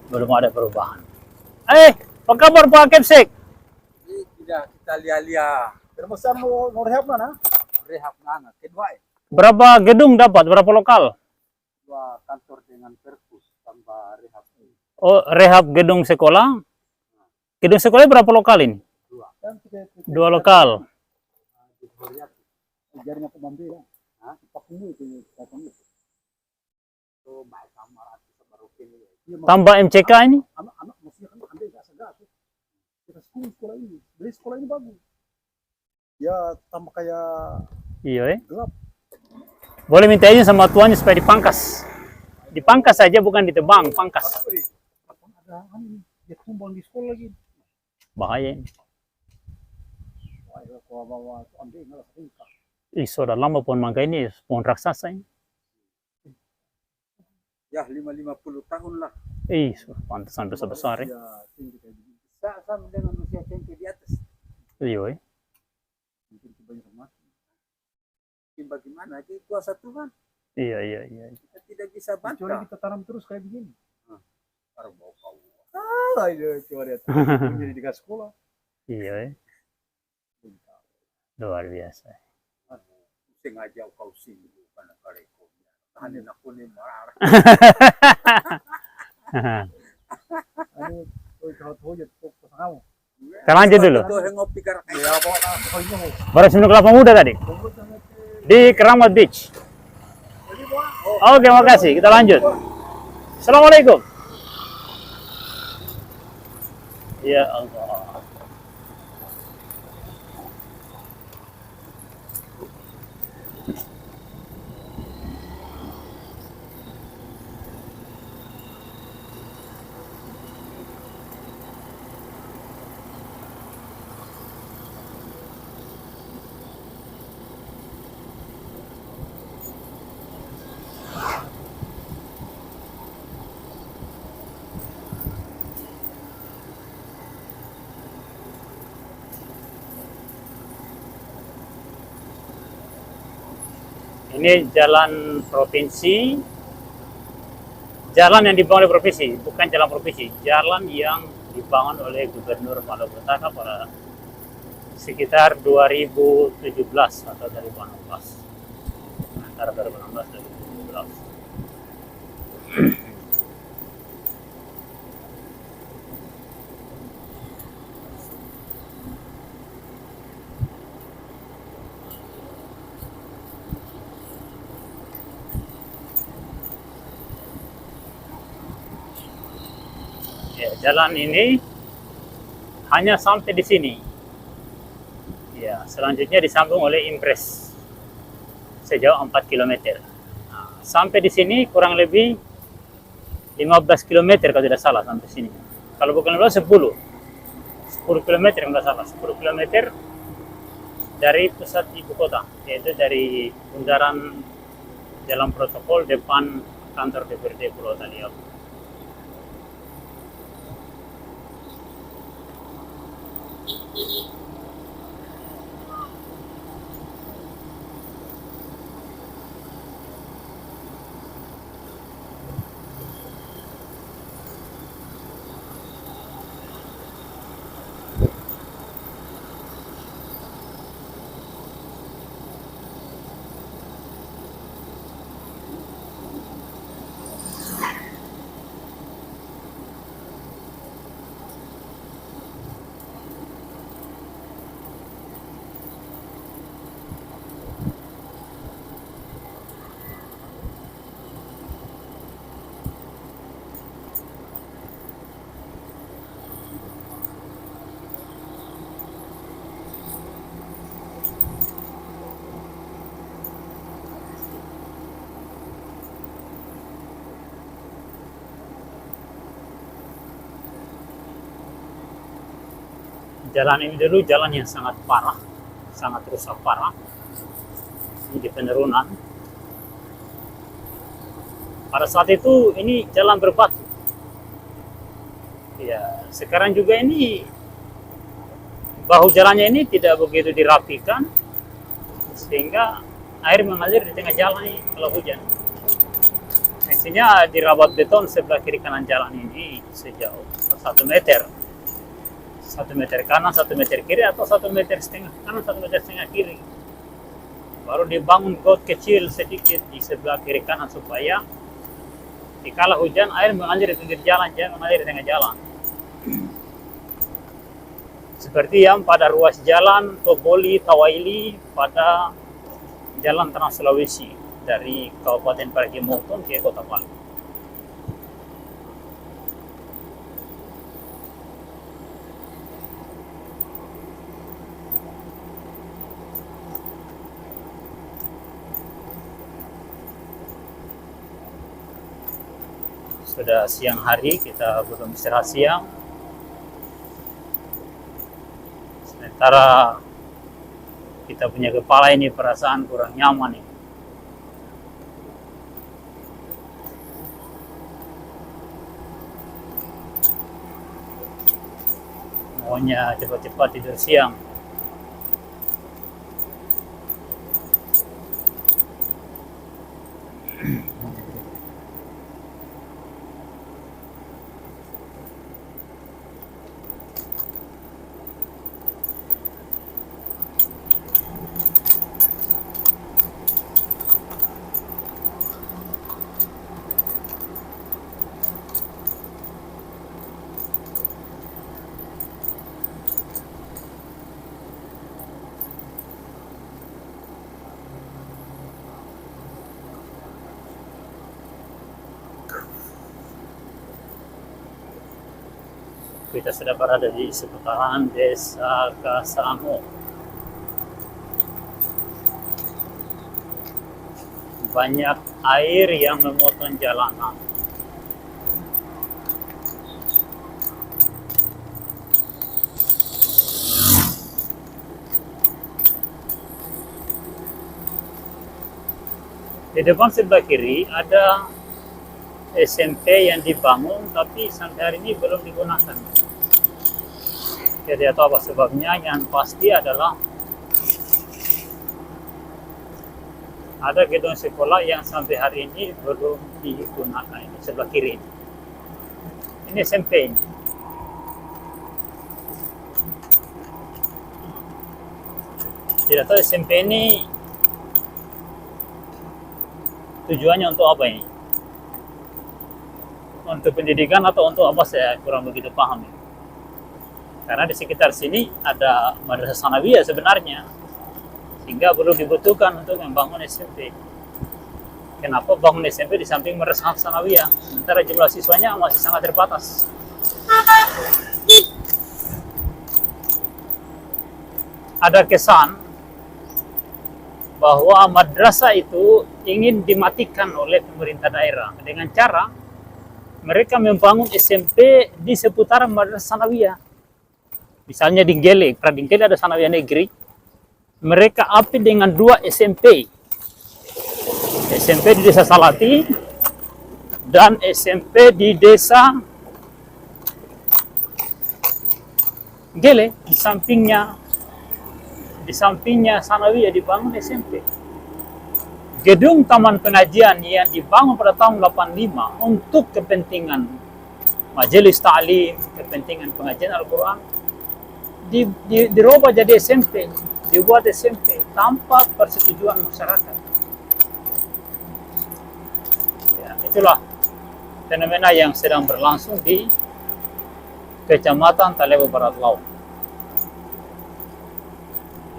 Belum ada perubahan. Apa kabar Pak Kepsek? Tidak, kita lihat-lihat. Terbesar mau rehab mana? Rehab mana? Kedua, Berapa gedung dapat? Berapa lokal? dua kantor dengan perpus tambah rehab. Oh, rehab gedung sekolah. Gedung sekolah berapa lokal ini? Dua lokal. Jaring apa bambu ya? Pakungu itu. So, baik kamar atau baru ini. Tambah MCK ini? Anak mesti kan ambil gas. Kita sekolah ini, beli sekolah ini bagus. Ya tambah kayak Iya, gelap. Boleh minta izin sama tuannya supaya dipangkas. Dipangkas saja, bukan ditebang, pangkas. Ada ini, dia tumbang di sekolah lagi. Bahaya ini. Wah, kalau bawa ambil nggak bisa. Sudah lama pohon mangga ini, pohon raksasa ini. Ya, 50 tahun lah. Pantesan besar-besar ya. Ya, tinggi kayak gini. Sama dengan usia cengkeh di atas. Iya, Mungkin banyak mati. Bagaimana? Itu kuasa Tuhan. Iya. Kita tidak bisa Kecuali bantah. kita tanam terus kayak begini. Baru mau kau. Itu coba lihat. Jadi di sekolah. Iya, luar biasa. Sengaja kau singgung karena kareko. Tahanin aku nih marah. Kalau tahu ya kamu. Kita lanjut dulu. Itu hengopi karena Ya, bawa kamu. Baru sebelum kelapa muda tadi. Di Keramat Beach. Oke, makasih. Kita lanjut. Assalamualaikum. Ya Allah. Ini jalan provinsi, jalan yang dibangun oleh provinsi, bukan jalan provinsi, jalan yang dibangun oleh Gubernur Maluku Utara pada sekitar 2017 atau 2016, antara 2016 dan 2017. Ya, jalan ini hanya sampai di sini. Ya, selanjutnya disambung oleh Impres sejauh 4 km. Sampai di sini kurang lebih 15 km kalau tidak salah sampai sini. Kalau bukan 15, 10 km kalau tidak salah. 10 km dari pusat ibu kota, yaitu dari bundaran Jalan Protokol depan kantor DPRD Pulau Taliau. Jalan ini dulu jalan yang sangat parah, sangat rusak parah. Ini di penurunan. Pada saat itu ini jalan berbatu. Ya, sekarang juga ini bahu jalannya ini tidak begitu dirapikan, sehingga air mengalir di tengah jalan ini kalau hujan. Mestinya dirabat beton sebelah kiri kanan jalan ini sejauh 1 meter. 1 meter kanan, 1 meter kiri, atau 1 meter setengah kanan, 1 meter setengah kiri. Baru dibangun got kecil sedikit di sebelah kiri kanan supaya dikala hujan air mengalir di pinggir jalan, jangan mengalir di tengah jalan. Seperti yang pada ruas jalan Toboli Tawaili pada Jalan Trans Sulawesi dari Kabupaten Parigi Motong ke Kota Palu. Sudah siang hari, kita belum istirahat siang. Sementara kita punya kepala ini perasaan kurang nyaman nih. Maunya cepat-cepat tidur siang. Kita sudah berada di seputaran Desa Kasamo. Banyak air yang memotong jalanan. Di depan sebelah kiri ada SMP yang dibangun, tapi sampai hari ini belum digunakan. Tidak tahu apa sebabnya. Yang pasti adalah ada gedung sekolah yang sampai hari ini belum digunakan. Ini sebelah kiri. Ini SMP ini. Tidak tahu SMP ini tujuannya untuk apa ini? Untuk pendidikan atau untuk apa, saya kurang begitu paham. Karena di sekitar sini ada madrasah sanawiyah sebenarnya, sehingga belum dibutuhkan untuk membangun SMP. Kenapa bangun SMP di samping madrasah sanawiyah, sementara jumlah siswanya masih sangat terbatas? Ada kesan bahwa madrasah itu ingin dimatikan oleh pemerintah daerah dengan cara mereka membangun SMP di seputaran madrasah sanawiyah. Misalnya di Gele, di Gele ada sanawiyah negeri, mereka api dengan 2 SMP. SMP di desa Salati dan SMP di desa Gele. Di sampingnya sanawiyah dibangun SMP. Gedung taman pengajian yang dibangun pada tahun 85 untuk kepentingan majelis ta'lim, kepentingan pengajian Al-Quran, dirubah jadi SMP, dibuat SMP tanpa persetujuan masyarakat. Ya, itulah fenomena yang sedang berlangsung di Kecamatan Talebo Barat Laut.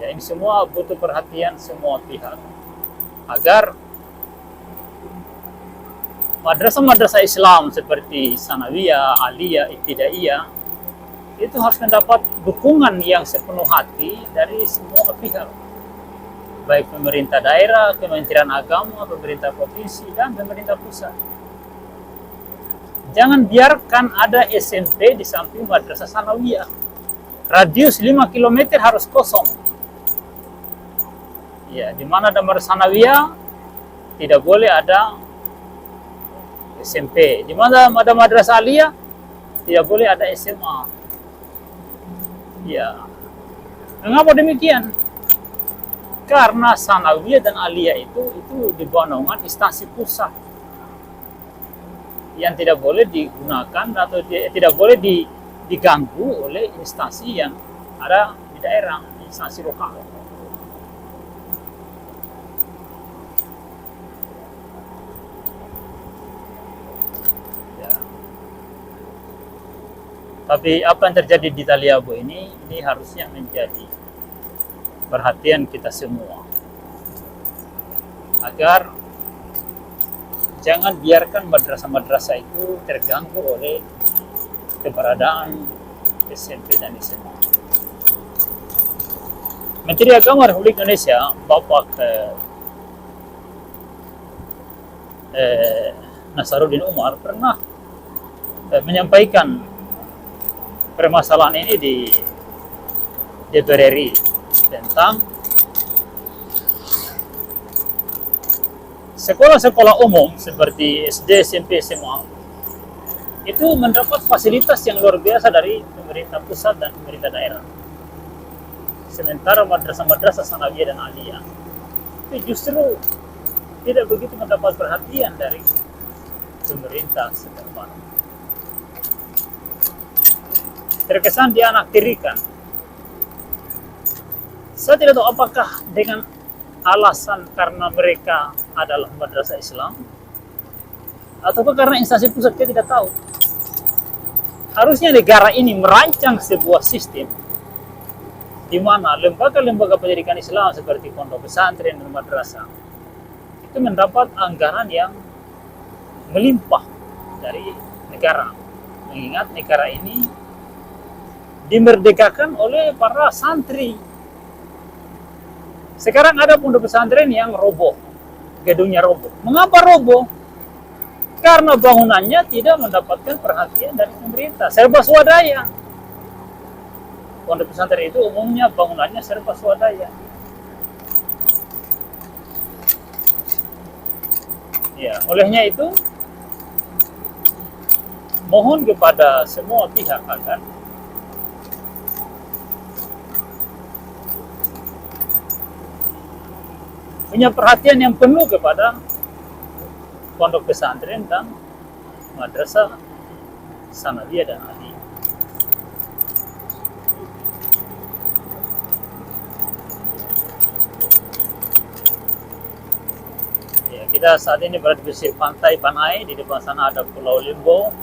Ya, ini semua butuh perhatian semua pihak agar madrasah-madrasah Islam seperti Sanawiyah, Aliyah, Ibtidaiyah itu harus mendapat dukungan yang sepenuh hati dari semua pihak, baik pemerintah daerah, Kementerian Agama, pemerintah provinsi, dan pemerintah pusat. Jangan biarkan ada SMP di samping madrasah Sanawiyah. Radius 5 km harus kosong. Ya, di mana ada madrasah Sanawiyah tidak boleh ada SMP. Di mana ada madrasah Aliyah tidak boleh ada SMA. Ya, mengapa demikian? Karena Sanawiyah dan Aliyah itu di bawah naungan instansi pusat yang tidak boleh digunakan atau tidak boleh diganggu oleh instansi yang ada di daerah, instansi lokal. Tapi apa yang terjadi di Taliabu ini harusnya menjadi perhatian kita semua. Agar jangan biarkan madrasah-madrasah itu terganggu oleh keberadaan SMP dan SMA. Menteri Agama Republik Indonesia, Bapak Nasaruddin Umar pernah menyampaikan permasalahan ini di DPR RI tentang sekolah-sekolah umum seperti SD, SMP, SMA itu mendapat fasilitas yang luar biasa dari pemerintah pusat dan pemerintah daerah. Sementara madrasah-madrasah Sanawiyah dan Aliyah itu justru tidak begitu mendapat perhatian dari pemerintah setempat. Terkesan dianaktirikan. Saya tidak tahu apakah dengan alasan karena mereka adalah madrasah Islam ataukah karena instansi pusat, kita tidak tahu. Harusnya negara ini merancang sebuah sistem di mana lembaga-lembaga pendidikan Islam seperti pondok pesantren dan madrasah itu mendapat anggaran yang melimpah dari negara. Mengingat negara ini dimerdekakan oleh para santri. Sekarang ada pondok pesantren yang roboh, gedungnya roboh. Mengapa roboh? Karena bangunannya tidak mendapatkan perhatian dari pemerintah, serba swadaya. Pondok pesantren itu umumnya bangunannya serba swadaya. Ya, olehnya itu mohon kepada semua pihak agar punya perhatian yang penuh kepada pondok pesantren dan madrasah Sanawiyah dan Aliyah. Ya, kita saat ini berada di pesisir pantai Banai, di depan sana ada Pulau Limbo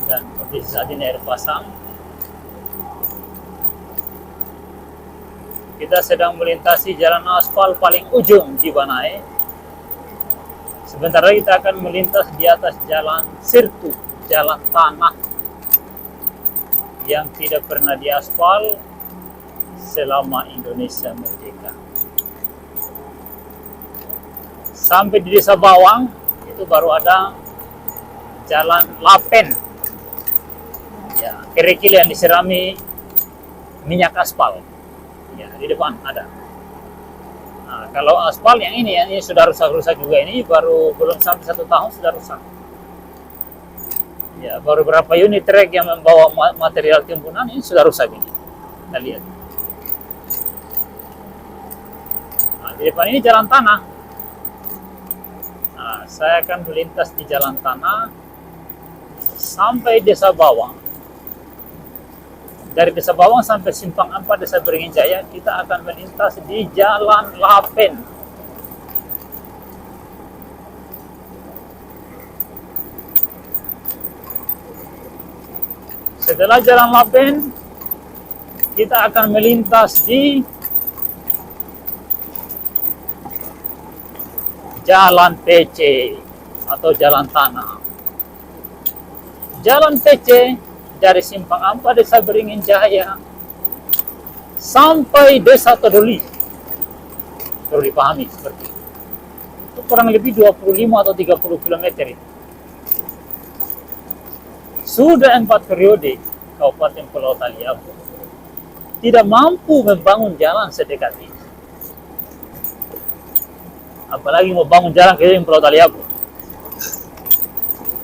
dan kondisi saat ini air pasang. Kita sedang melintasi jalan aspal paling ujung di Banai. Sebentar lagi kita akan melintas di atas jalan sirtu, jalan tanah yang tidak pernah diaspal selama Indonesia merdeka. Sampai di Desa Bawang itu baru ada jalan lapen, ya, kerikil yang diserami minyak aspal, ya, di depan ada. Nah, kalau aspal yang ini sudah rusak-rusak juga, ini baru belum sampai 1 tahun sudah rusak. Ya, baru berapa unit trek yang membawa material timbunan ini sudah rusak ini. Kita lihat. Nah, di depan ini jalan tanah. Nah, saya akan melintas di jalan tanah sampai Desa Bawang. Dari Desa Bawang sampai Simpang 4 Desa Beringin Jaya, kita akan melintas di Jalan Lapen. Setelah Jalan Lapen, kita akan melintas di Jalan PC atau Jalan Tanah. Jalan PC dari Simpang 4 Desa Beringin Jaya sampai Desa Todoli. Perlu dipahami seperti itu. Itu kurang lebih 25 atau 30 km itu. Sudah 4 periode Kabupaten Pulau Taliabu tidak mampu membangun jalan sedekat ini. Apalagi mau bangun jalan keliling Pulau Taliabu.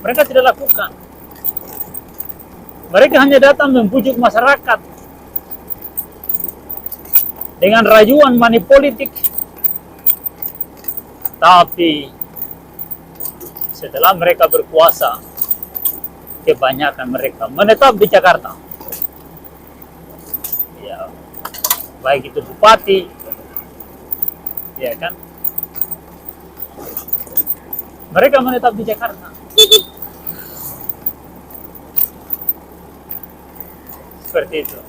Mereka tidak lakukan. Mereka hanya datang membujuk masyarakat dengan rayuan money politik. Tapi setelah mereka berkuasa, kebanyakan mereka menetap di Jakarta. Ya, baik itu bupati, ya kan? Mereka menetap di Jakarta. Seperti itu.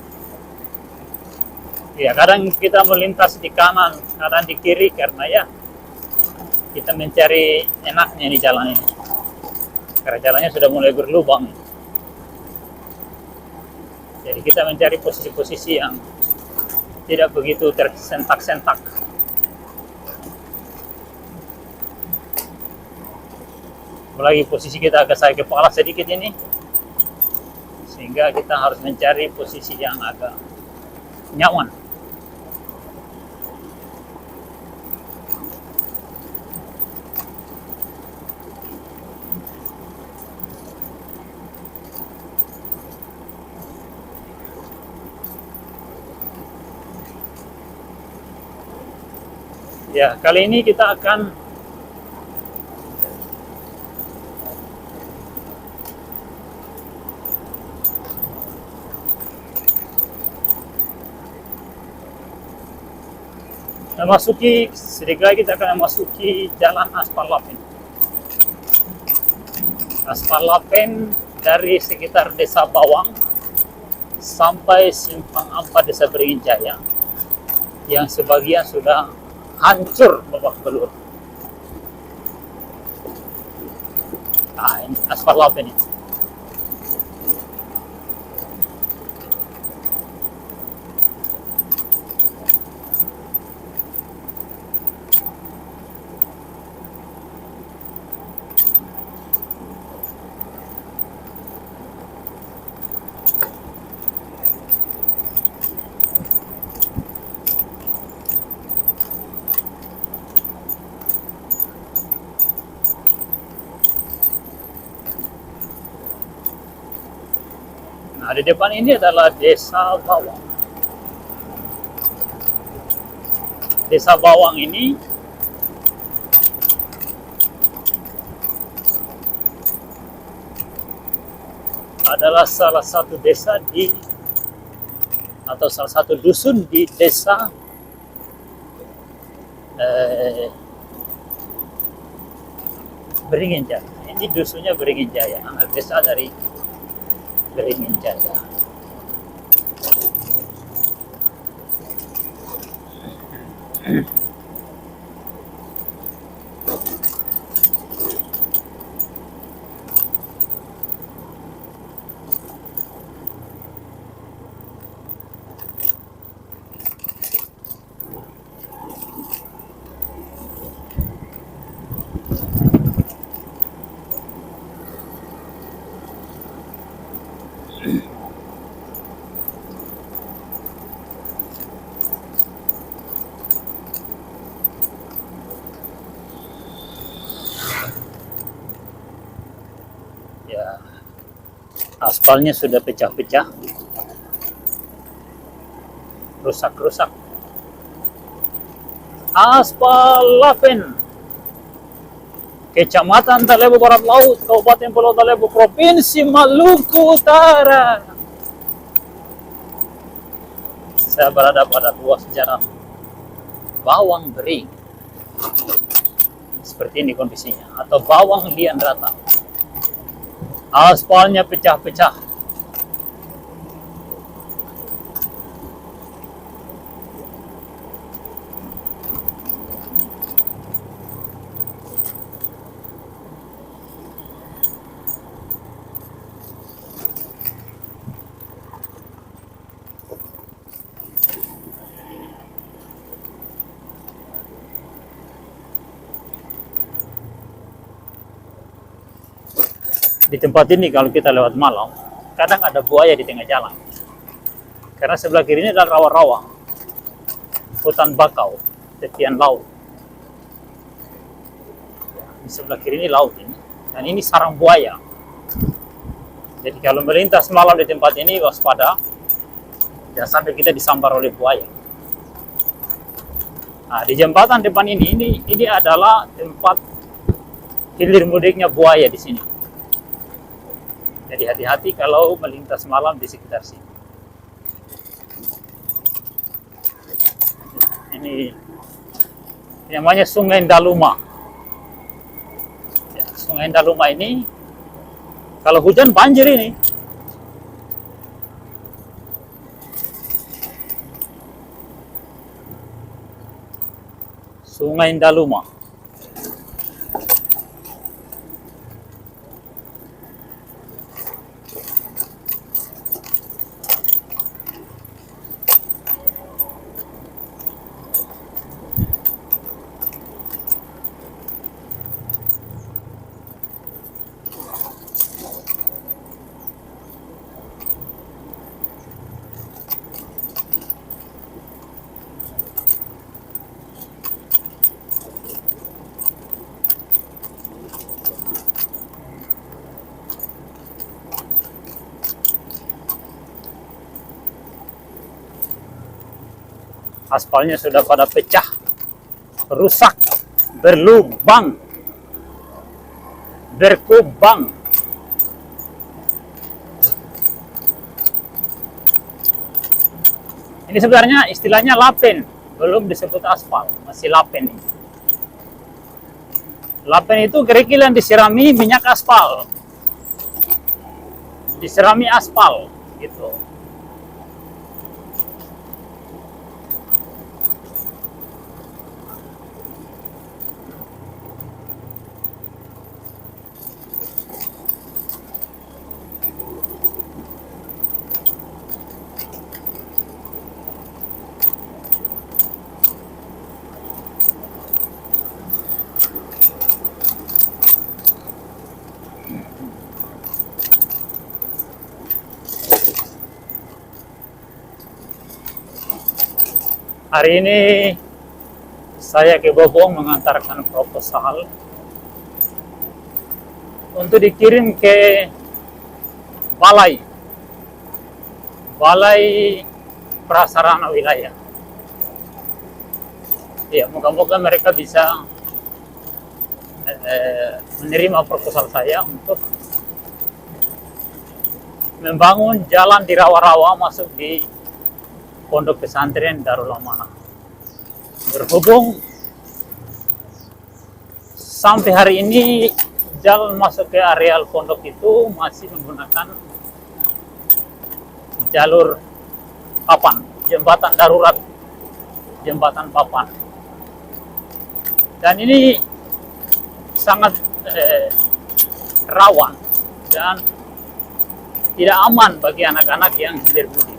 Ya, kadang kita melintas di kanan, kadang di kiri karena ya kita mencari enaknya di jalan ini. Karena jalannya sudah mulai berlubang. Jadi kita mencari posisi-posisi yang tidak begitu tersentak-sentak. Apalagi posisi kita agak saya kepala sedikit ini, sehingga kita harus mencari posisi yang agak nyaman. Ya, kali ini kita akan sedikit lagi kita akan memasuki Jalan Aspal Lapen. Aspal Lapen dari sekitar Desa Bawang sampai Simpang 4 Desa Beringin Jaya, yang sebagian sudah hancur babak belur. Nah, ini Aspal Lapen ini. Nah, di depan ini adalah Desa Bawang. Desa Bawang ini adalah salah satu desa atau salah satu dusun di Desa Beringin Jaya. Ini dusunnya Beringin Jaya, anak desa dari Beringin Jaya. Aspalnya sudah pecah-pecah, rusak-rusak. Aspal Lapen, Kecamatan Talebo Barat Laut, Kabupaten Pulau Talebo, Provinsi Maluku Utara. Saya berada pada ruas jalan Bawang Bering. Seperti ini kondisinya, atau Bawang Lian Rata. Aspalnya pecah-pecah. Di tempat ini kalau kita lewat malam, kadang ada buaya di tengah jalan. Karena sebelah kiri ini adalah rawa-rawa, hutan bakau, tepian laut. Di sebelah kiri ini laut ini, dan ini sarang buaya. Jadi kalau melintas malam di tempat ini, waspada, jangan sampai kita disambar oleh buaya. Nah, di jembatan depan ini adalah tempat hilir mudiknya buaya di sini. Jadi hati-hati kalau melintas malam di sekitar sini. Ini namanya Sungai Daluma. Ya, Sungai Daluma ini kalau hujan banjir ini. Sungai Daluma. Aspalnya sudah pada pecah, rusak, berlubang, berkubang. Ini sebenarnya istilahnya lapen, belum disebut aspal, masih lapen. Lapen itu kerikil yang disirami minyak aspal, diserami aspal, gitu. Hari ini saya ke Bobong mengantarkan proposal untuk dikirim ke Balai Prasarana Wilayah. Ya, moga-moga mereka bisa menerima proposal saya untuk membangun jalan di rawa-rawa masuk di Pondok Pesantren Darul Amanah. Berhubung sampai hari ini jalan masuk ke areal pondok itu masih menggunakan jalur papan, jembatan darurat, jembatan papan. Dan ini sangat rawan dan tidak aman bagi anak-anak yang hilir mudik.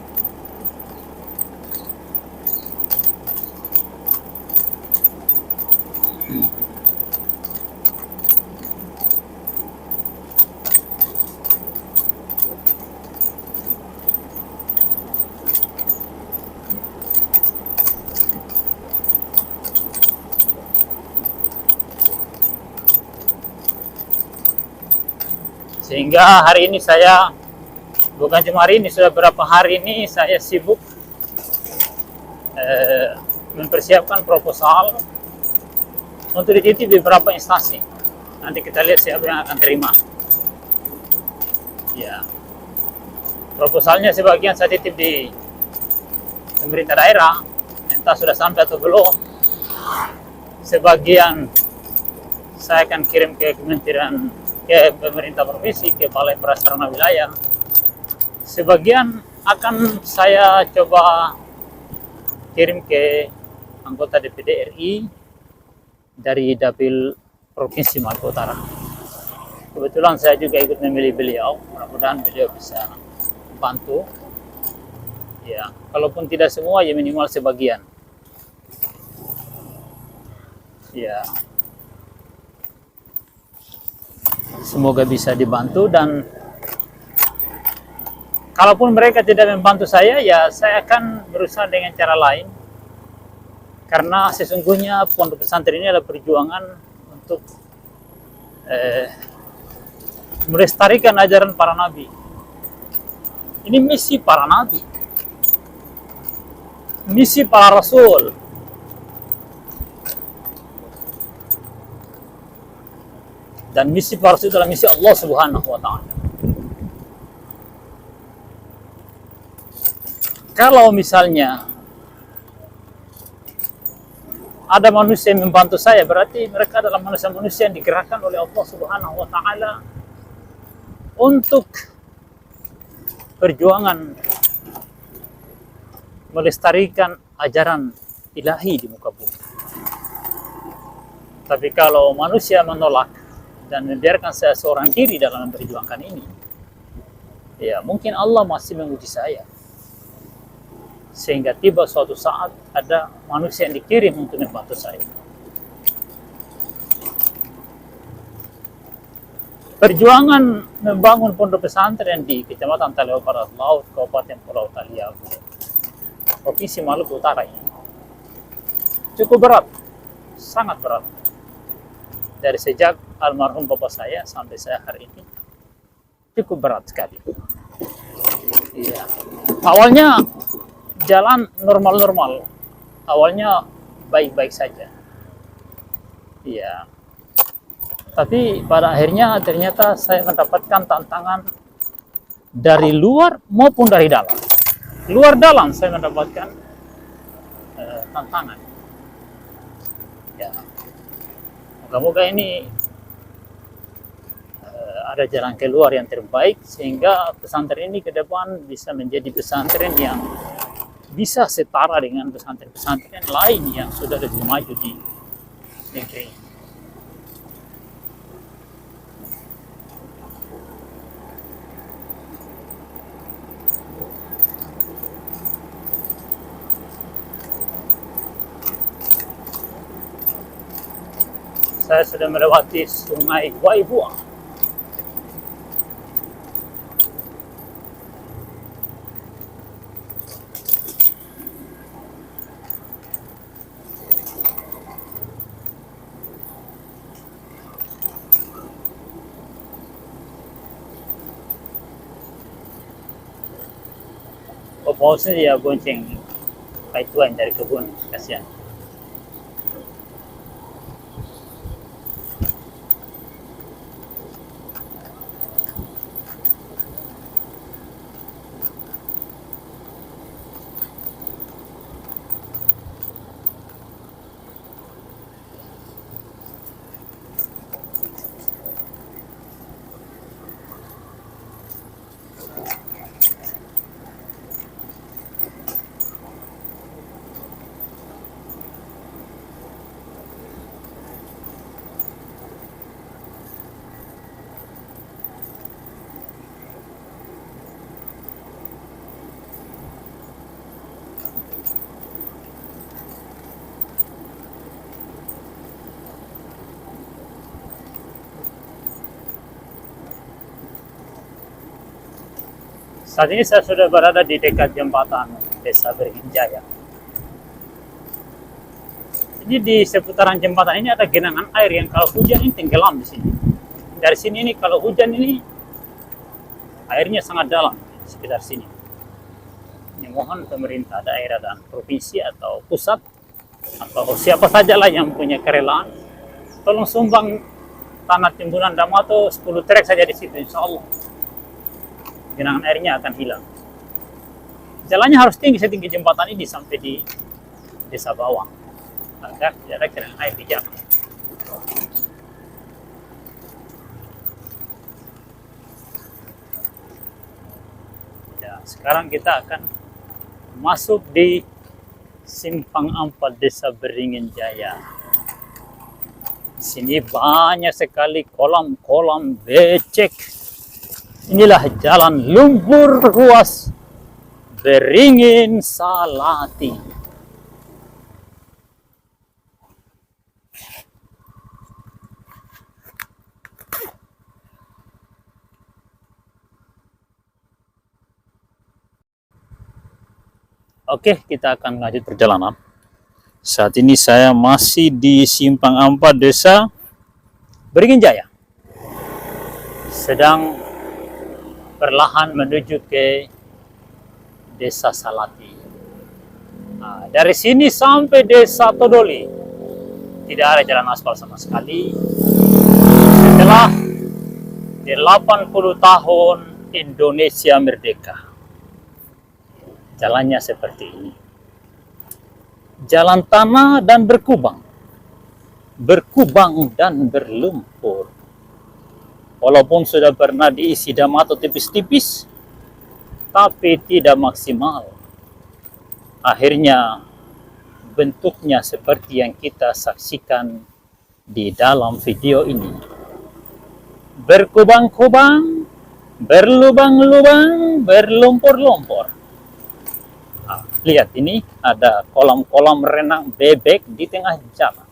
Sehingga hari ini saya Bukan cuma hari ini, sudah beberapa hari ini saya sibuk mempersiapkan proposal untuk dititip di beberapa instansi. Nanti kita lihat siapa yang akan terima. Ya, proposalnya sebagian saya titip di pemerintah daerah, entah sudah sampai atau belum. Sebagian saya akan kirim ke kementerian, ke pemerintah provinsi, ke balai prasarana wilayah. Sebagian akan saya coba kirim ke anggota DPD RI dari Dapil Provinsi Maluku Utara. Kebetulan saya juga ikut memilih beliau, mudah-mudahan beliau bisa bantu. Ya, kalaupun tidak semua, ya minimal sebagian. Ya, semoga bisa dibantu, dan kalaupun mereka tidak membantu saya, ya saya akan berusaha dengan cara lain. Karena sesungguhnya pondok pesantren ini adalah perjuangan untuk melestarikan ajaran para nabi. Ini misi para nabi, misi para rasul. Dan misi para rasul adalah misi Allah Subhanahu wa Ta'ala. Kalau misalnya ada manusia yang membantu saya, berarti mereka adalah manusia-manusia yang digerakkan oleh Allah Subhanahu wa Ta'ala untuk perjuangan melestarikan ajaran ilahi di muka bumi. Tapi kalau manusia menolak dan membiarkan saya seorang diri dalam memperjuangkan ini, ya mungkin Allah masih menguji saya. Sehingga tiba suatu saat ada manusia yang dikirim untuk membantu saya. Perjuangan membangun pondok pesantren di Kecamatan Taleo Barat Laut, Kabupaten Pulau Taliabu, Provinsi Maluku Utara ini cukup berat, sangat berat. Dari sejak almarhum bapak saya sampai saya hari ini cukup berat sekali. Iya. Awalnya jalan normal-normal, awalnya baik-baik saja. Iya. Tapi pada akhirnya ternyata saya mendapatkan tantangan dari luar maupun dari dalam. Luar dalam saya mendapatkan tantangan. Ya. Moga-moga ini ada jalan keluar yang terbaik, sehingga pesantren ini ke depan bisa menjadi pesantren yang bisa setara dengan pesantren-pesantren lain yang sudah lebih maju di negeri. Saya sudah melewati Sungai Waibua. Pausnya dia bonceng kaituan dari kebun, kasihan. Saat ini saya sudah berada di dekat jembatan Desa Beringin-Jaya. Jadi di seputaran jembatan ini ada genangan air yang kalau hujan ini tenggelam di sini. Dari sini ini kalau hujan ini airnya sangat dalam. sekitar sini. Ini mohon pemerintah daerah dan provinsi atau pusat atau siapa saja lah yang punya kerelaan, tolong sumbang tanah timbunan Damato 10 trek saja di situ, insya Allah genangan airnya akan hilang. Jalannya harus tinggi setinggi jembatan ini sampai di desa bawah agar tidak ada genangan air di jalan. Ya, sekarang kita akan masuk di Simpang 4 Desa Beringin Jaya. Di sini banyak sekali kolam-kolam becek. Inilah jalan lumpur ruas Beringin Salati. Oke, kita akan lanjut perjalanan. Saat ini saya masih di Simpang 4 Desa Beringin Jaya. Sedang perlahan menuju ke Desa Salati. Nah, dari sini sampai Desa Todoli tidak ada jalan aspal sama sekali. Setelah 80 tahun Indonesia merdeka, jalannya seperti ini. Jalan tanah dan berkubang dan berlumpur. Walaupun sudah pernah diisi Damato tipis-tipis, tapi tidak maksimal. Akhirnya bentuknya seperti yang kita saksikan di dalam video ini. Berkubang-kubang, berlubang-lubang, berlumpur-lumpur. Nah, lihat ini ada kolam-kolam renang bebek di tengah jalan.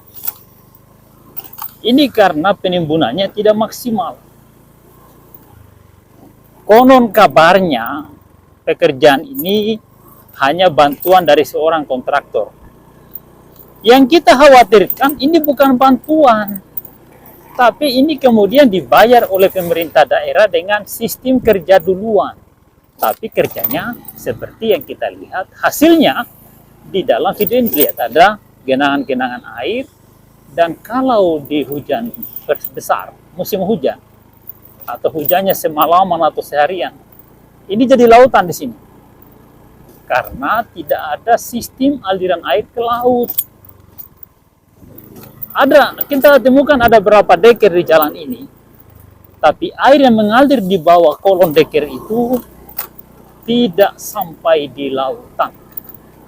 Ini karena penimbunannya tidak maksimal. Konon kabarnya pekerjaan ini hanya bantuan dari seorang kontraktor. Yang kita khawatirkan ini bukan bantuan, tapi ini kemudian dibayar oleh pemerintah daerah dengan sistem kerja duluan. Tapi kerjanya seperti yang kita lihat hasilnya di dalam video ini. Lihat ada genangan-genangan air, dan kalau di hujan besar, musim hujan atau hujannya semalaman atau seharian, ini jadi lautan di sini karena tidak ada sistem aliran air ke laut. Kita temukan ada berapa deker di jalan ini, tapi air yang mengalir di bawah kolong deker itu tidak sampai di lautan.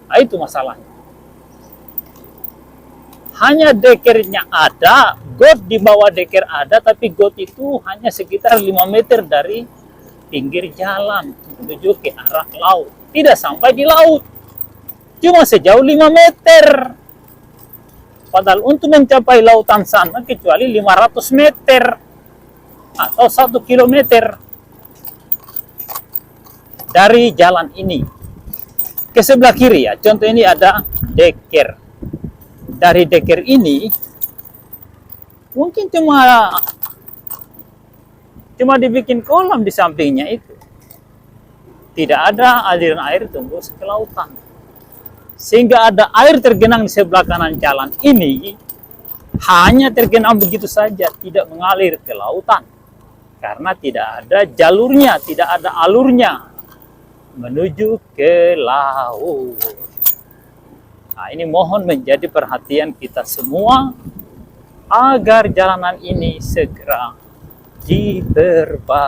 Nah, itu masalahnya. Hanya dekernya ada, got di bawah deker ada, tapi got itu hanya sekitar 5 meter dari pinggir jalan menuju ke arah laut. Tidak sampai di laut, cuma sejauh 5 meter. Padahal untuk mencapai lautan sana kecuali 500 meter atau 1 kilometer dari jalan ini. Ke sebelah kiri ya, contoh ini ada deker. Dari deker ini mungkin cuma dibikin kolam di sampingnya itu. Tidak ada aliran air tembus ke lautan. Sehingga ada air tergenang di sebelah kanan jalan ini hanya tergenang begitu saja, tidak mengalir ke lautan. Karena tidak ada jalurnya, tidak ada alurnya menuju ke laut. Nah, ini mohon menjadi perhatian kita semua agar jalanan ini segera diperbaiki.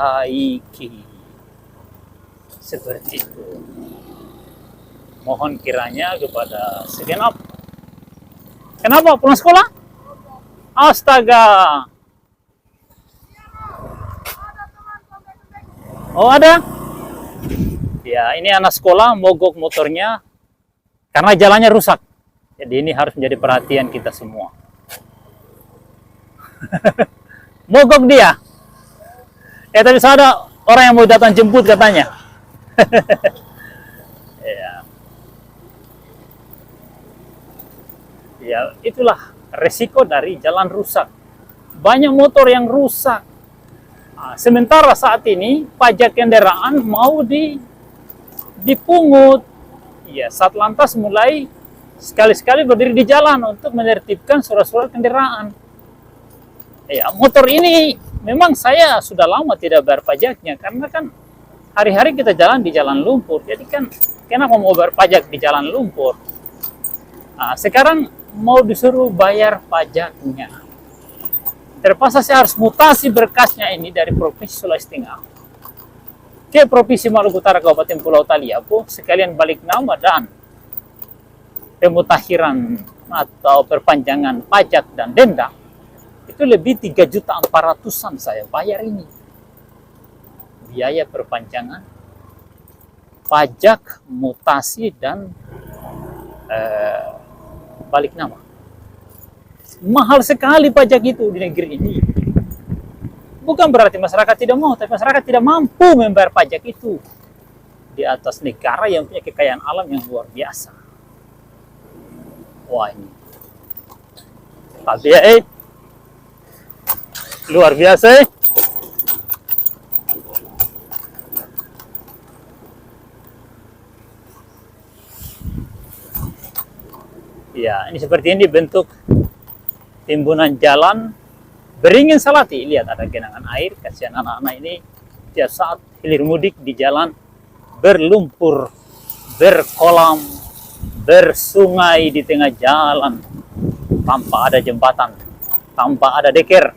Seperti itu. Mohon kiranya kepada segenap. Kenapa pulang sekolah? Astaga. Oh, ada? Ya, ini anak sekolah mogok motornya karena jalannya rusak. Jadi ini harus menjadi perhatian kita semua. Mogok dia. Tadi ada orang yang mau datang jemput katanya. Ya, itulah resiko dari jalan rusak. Banyak motor yang rusak. Nah, sementara saat ini pajak kendaraan mau dipungut. Ya, Satlantas mulai sekali-sekali berdiri di jalan untuk menertibkan surat-surat kendaraan. Ya, motor ini memang saya sudah lama tidak bayar pajaknya karena kan hari-hari kita jalan di jalan lumpur. Jadi kan kenapa mau bayar pajak di jalan lumpur? Nah, sekarang mau disuruh bayar pajaknya. Terpaksa saya harus mutasi berkasnya ini dari Provinsi Sulawesi Tengah ke Provinsi Maluku Utara Kabupaten Pulau Taliabu, sekalian balik nama dan pemutakhiran atau perpanjangan pajak dan denda. Itu lebih 3.400.000 saya bayar ini. Biaya perpanjangan, pajak, mutasi, dan balik nama. Mahal sekali pajak itu di negeri ini. Bukan berarti masyarakat tidak mau, tapi masyarakat tidak mampu membayar pajak itu di atas negara yang punya kekayaan alam yang luar biasa. Wah, ini KBA luar biasa. Ya, ini seperti ini bentuk timbunan jalan Beringin Salati. Lihat ada genangan air, kasihan anak-anak ini tiap saat hilir mudik di jalan berlumpur, berkolam, bersungai di tengah jalan tanpa ada jembatan, tanpa ada deker,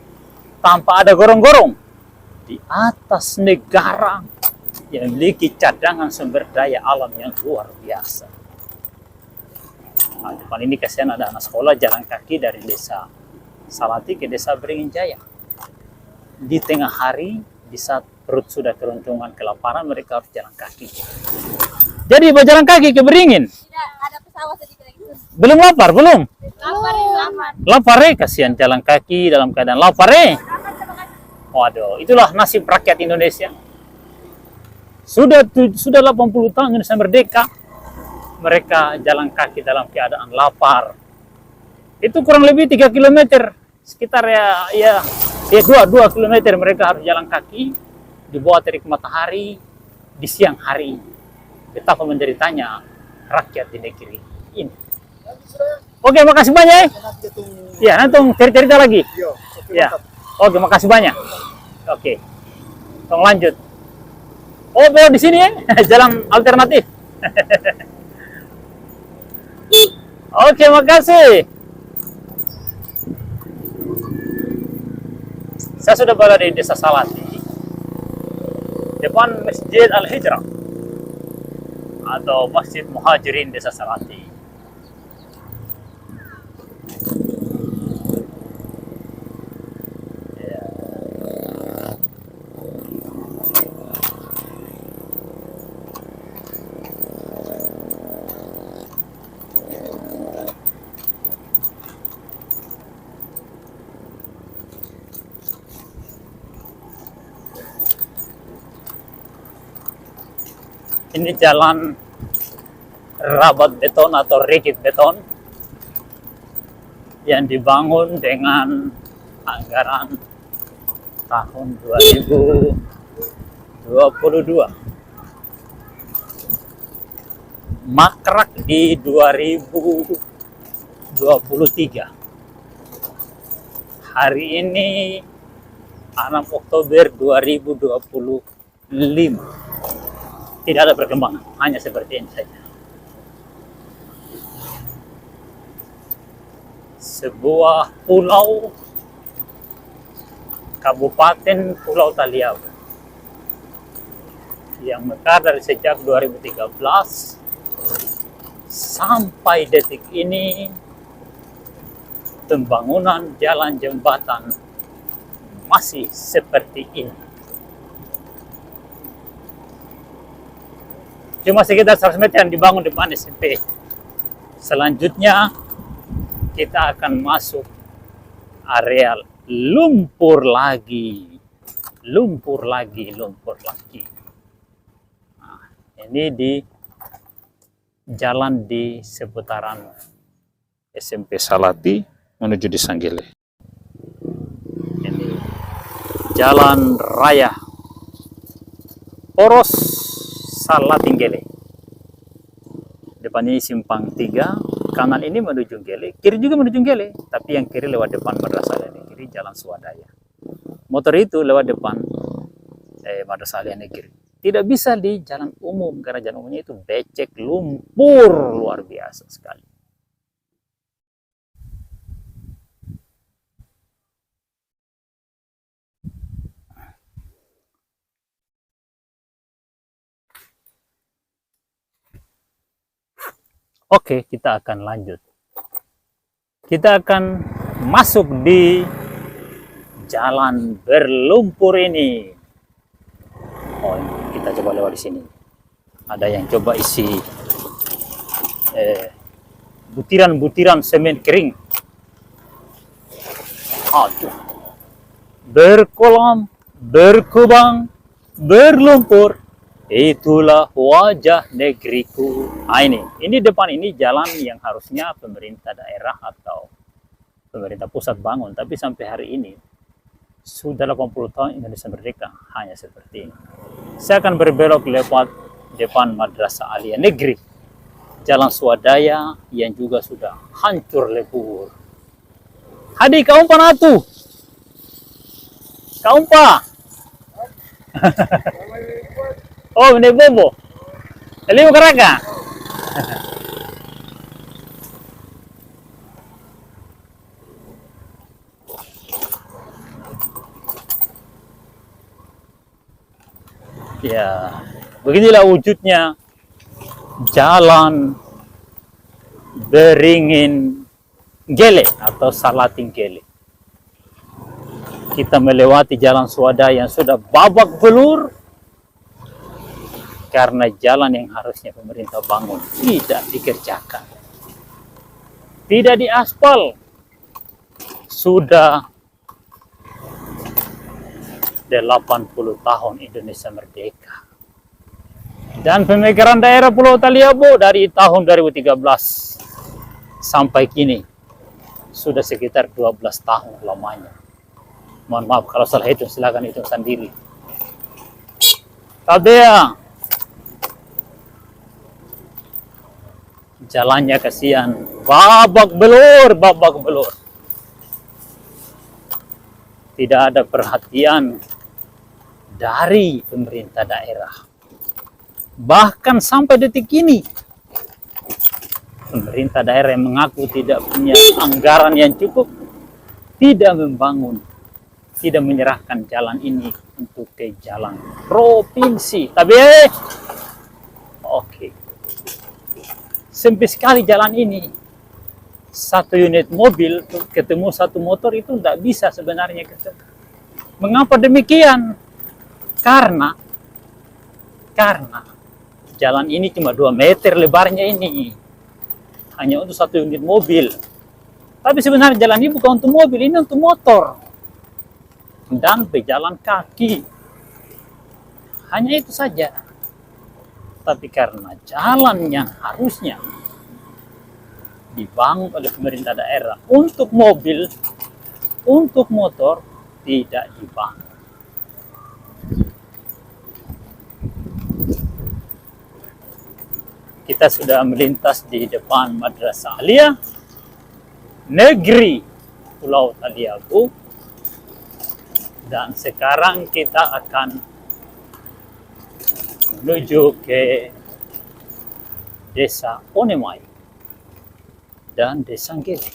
tanpa ada gorong-gorong di atas negara yang memiliki cadangan sumber daya alam yang luar biasa. Nah, depan ini kasihan ada anak sekolah jalan kaki dari desa Salati ke desa Beringin Jaya. Di tengah hari, di saat perut sudah keruntungan kelaparan, mereka harus jalan kaki. Jadi mau jalan kaki ke Beringin? Tidak, ada pesawat sedikit lagi. Belum lapar, belum? Lapar, lapar. Lapar kasihan jalan kaki dalam keadaan lapar Waduh, itulah nasib rakyat Indonesia. Sudah 80 tahun Indonesia merdeka, mereka jalan kaki dalam keadaan lapar. Itu kurang lebih 3 km, sekitar ya 2 km mereka harus jalan kaki di bawah terik matahari di siang hari. Betapa menderitanya rakyat di negeri ini. Oke, makasih banyak. Ya, nanti cerita lagi. Ya. Oke, makasih banyak. Oke. Tolong lanjut. Oh, di sini ya, jalan alternatif. Oke, makasih. Saya sudah berada di Desa Salati, depan Masjid Al-Hijrah atau Masjid Muhajirin Desa Salati. Ini jalan rabat beton atau rigid beton yang dibangun dengan anggaran tahun 2022. Makrak di 2023. Hari ini 6 Oktober 2025. Tidak ada perkembangan, hanya seperti ini saja. Sebuah pulau, Kabupaten Pulau Taliabu, yang mekar dari sejak 2013 sampai detik ini, pembangunan jalan jembatan masih seperti ini. Cuma sekitar 100 meter yang dibangun depan SMP. Selanjutnya kita akan masuk area lumpur lagi. Lumpur lagi. Nah, ini di jalan di seputaran SMP Salati menuju di Sanggile. Ini jalan raya Poros Salatinggele. Depannya simpang 3, kanan ini menuju Gele, kiri juga menuju Gele, tapi yang kiri lewat depan Madrasah Alia Negeri Jalan Swadaya. Motor itu lewat depan Madrasah Alia Negeri. Tidak bisa di jalan umum karena jalan umumnya itu becek, lumpur luar biasa sekali. Oke, kita akan lanjut. Kita akan masuk di jalan berlumpur ini. Oh, kita coba lewat di sini. Ada yang coba isi butiran-butiran semen kering. Aduh. Berkolam, berkubang, berlumpur. Itulah wajah negeriku. Nah, ini depan ini jalan yang harusnya pemerintah daerah atau pemerintah pusat bangun, tapi sampai hari ini sudah 80 tahun Indonesia merdeka hanya seperti ini. Saya akan berbelok lewat depan Madrasah Alia Negeri Jalan Swadaya yang juga sudah hancur lebur. Hadi kaumpa natu. Kaumpa. Oh, ini bobo. Eliu karaka. Ya, beginilah wujudnya jalan beringin Gele atau Salating Gele. Kita melewati jalan Swadaya yang sudah babak belur karena jalan yang harusnya pemerintah bangun tidak dikerjakan, tidak diaspal. Sudah 80 tahun Indonesia merdeka. Dan pemekaran daerah Pulau Taliabu dari tahun 2013 sampai kini sudah sekitar 12 tahun lamanya. Mohon maaf kalau salah hitung, silakan hitung sendiri. Tabea jalannya kasihan, babak belur. Tidak ada perhatian dari pemerintah daerah. Bahkan sampai detik ini, pemerintah daerah yang mengaku tidak punya anggaran yang cukup, tidak membangun, tidak menyerahkan jalan ini untuk ke jalan provinsi. Tapi oke. Sempit sekali jalan ini. Satu unit mobil ketemu satu motor itu tidak bisa sebenarnya ketemu. Mengapa demikian? Karena jalan ini cuma 2 meter lebarnya ini. Hanya untuk satu unit mobil. Tapi sebenarnya jalan ini bukan untuk mobil, ini untuk motor. Dan pejalan kaki. Hanya itu saja. Tapi karena jalan yang harusnya dibangun oleh pemerintah daerah untuk mobil, untuk motor, tidak dibangun. Kita sudah melintas di depan Madrasah Alia Negeri Pulau Taliabu, dan sekarang kita akan menuju ke Desa Onemai dan Desa Gele.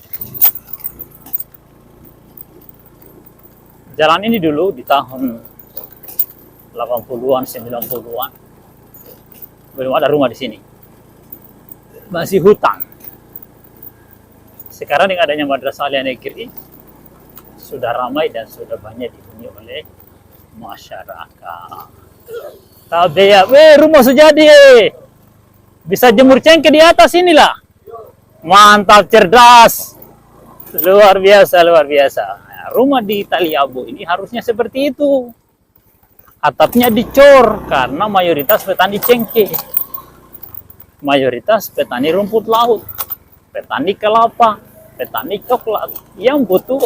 Jalan ini dulu di tahun 80-an, 90-an belum ada rumah di sini. Masih hutan. Sekarang dengan adanya Madrasah Alia Negeri sudah ramai dan sudah banyak dihuni oleh masyarakat. Tabea, rumah Sujadi. Bisa jemur cengkeh di atas inilah. Mantap, cerdas. Luar biasa, luar biasa. Nah, rumah di Taliabu ini harusnya seperti itu. Atapnya dicor karena mayoritas petani cengkeh. Mayoritas petani rumput laut. Petani kelapa, petani coklat yang butuh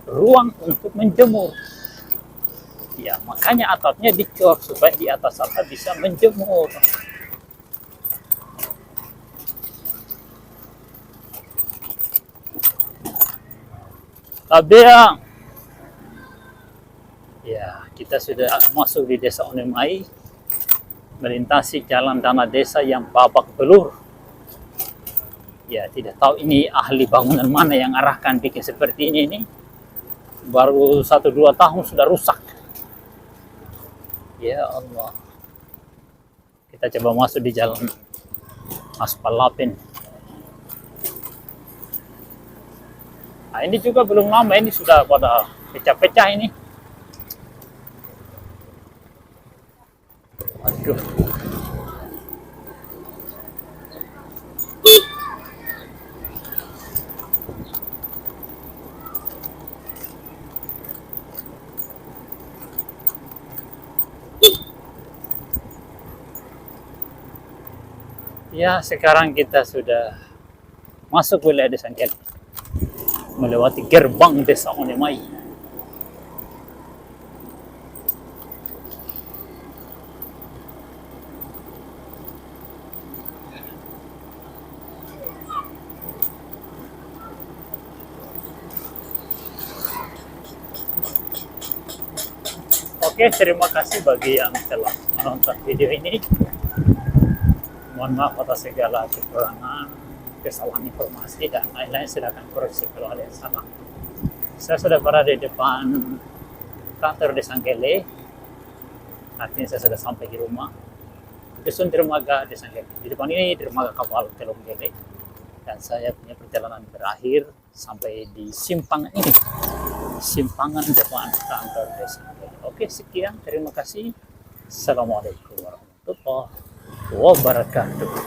ruang untuk menjemur. Ya, makanya atapnya dicor supaya di atas atap bisa menjemur. Tabea. Ya, kita sudah masuk di Desa Onemai, melintasi jalan dana desa yang babak belur. Ya, tidak tahu ini ahli bangunan mana yang arahkan bikin seperti ini. Baru 1-2 tahun sudah rusak. Ya Allah. Kita coba masuk di jalan aspal lapin. Nah, ini juga belum lama, ini sudah pada pecah-pecah ini. Aduh. Ya, sekarang kita sudah masuk wilayah Desa Angkele, melewati gerbang Desa Onemai. Oke, terima kasih bagi yang telah menonton video ini. Mohon maaf atas segala kekurangan, kesalahan informasi, dan lain-lain. Silakan koreksi kalau ada yang salah. Saya sudah berada di depan kantor Desa Angkele. Artinya saya sudah sampai di rumah. Dusun Dermaga Desa Angkele. Di depan ini dermaga kapal Teluk Gele. Dan saya punya perjalanan berakhir sampai di simpangan ini. Simpangan depan kantor Desa Angkele. Oke, sekian. Terima kasih. Assalamualaikum warahmatullahi wabarakatuh.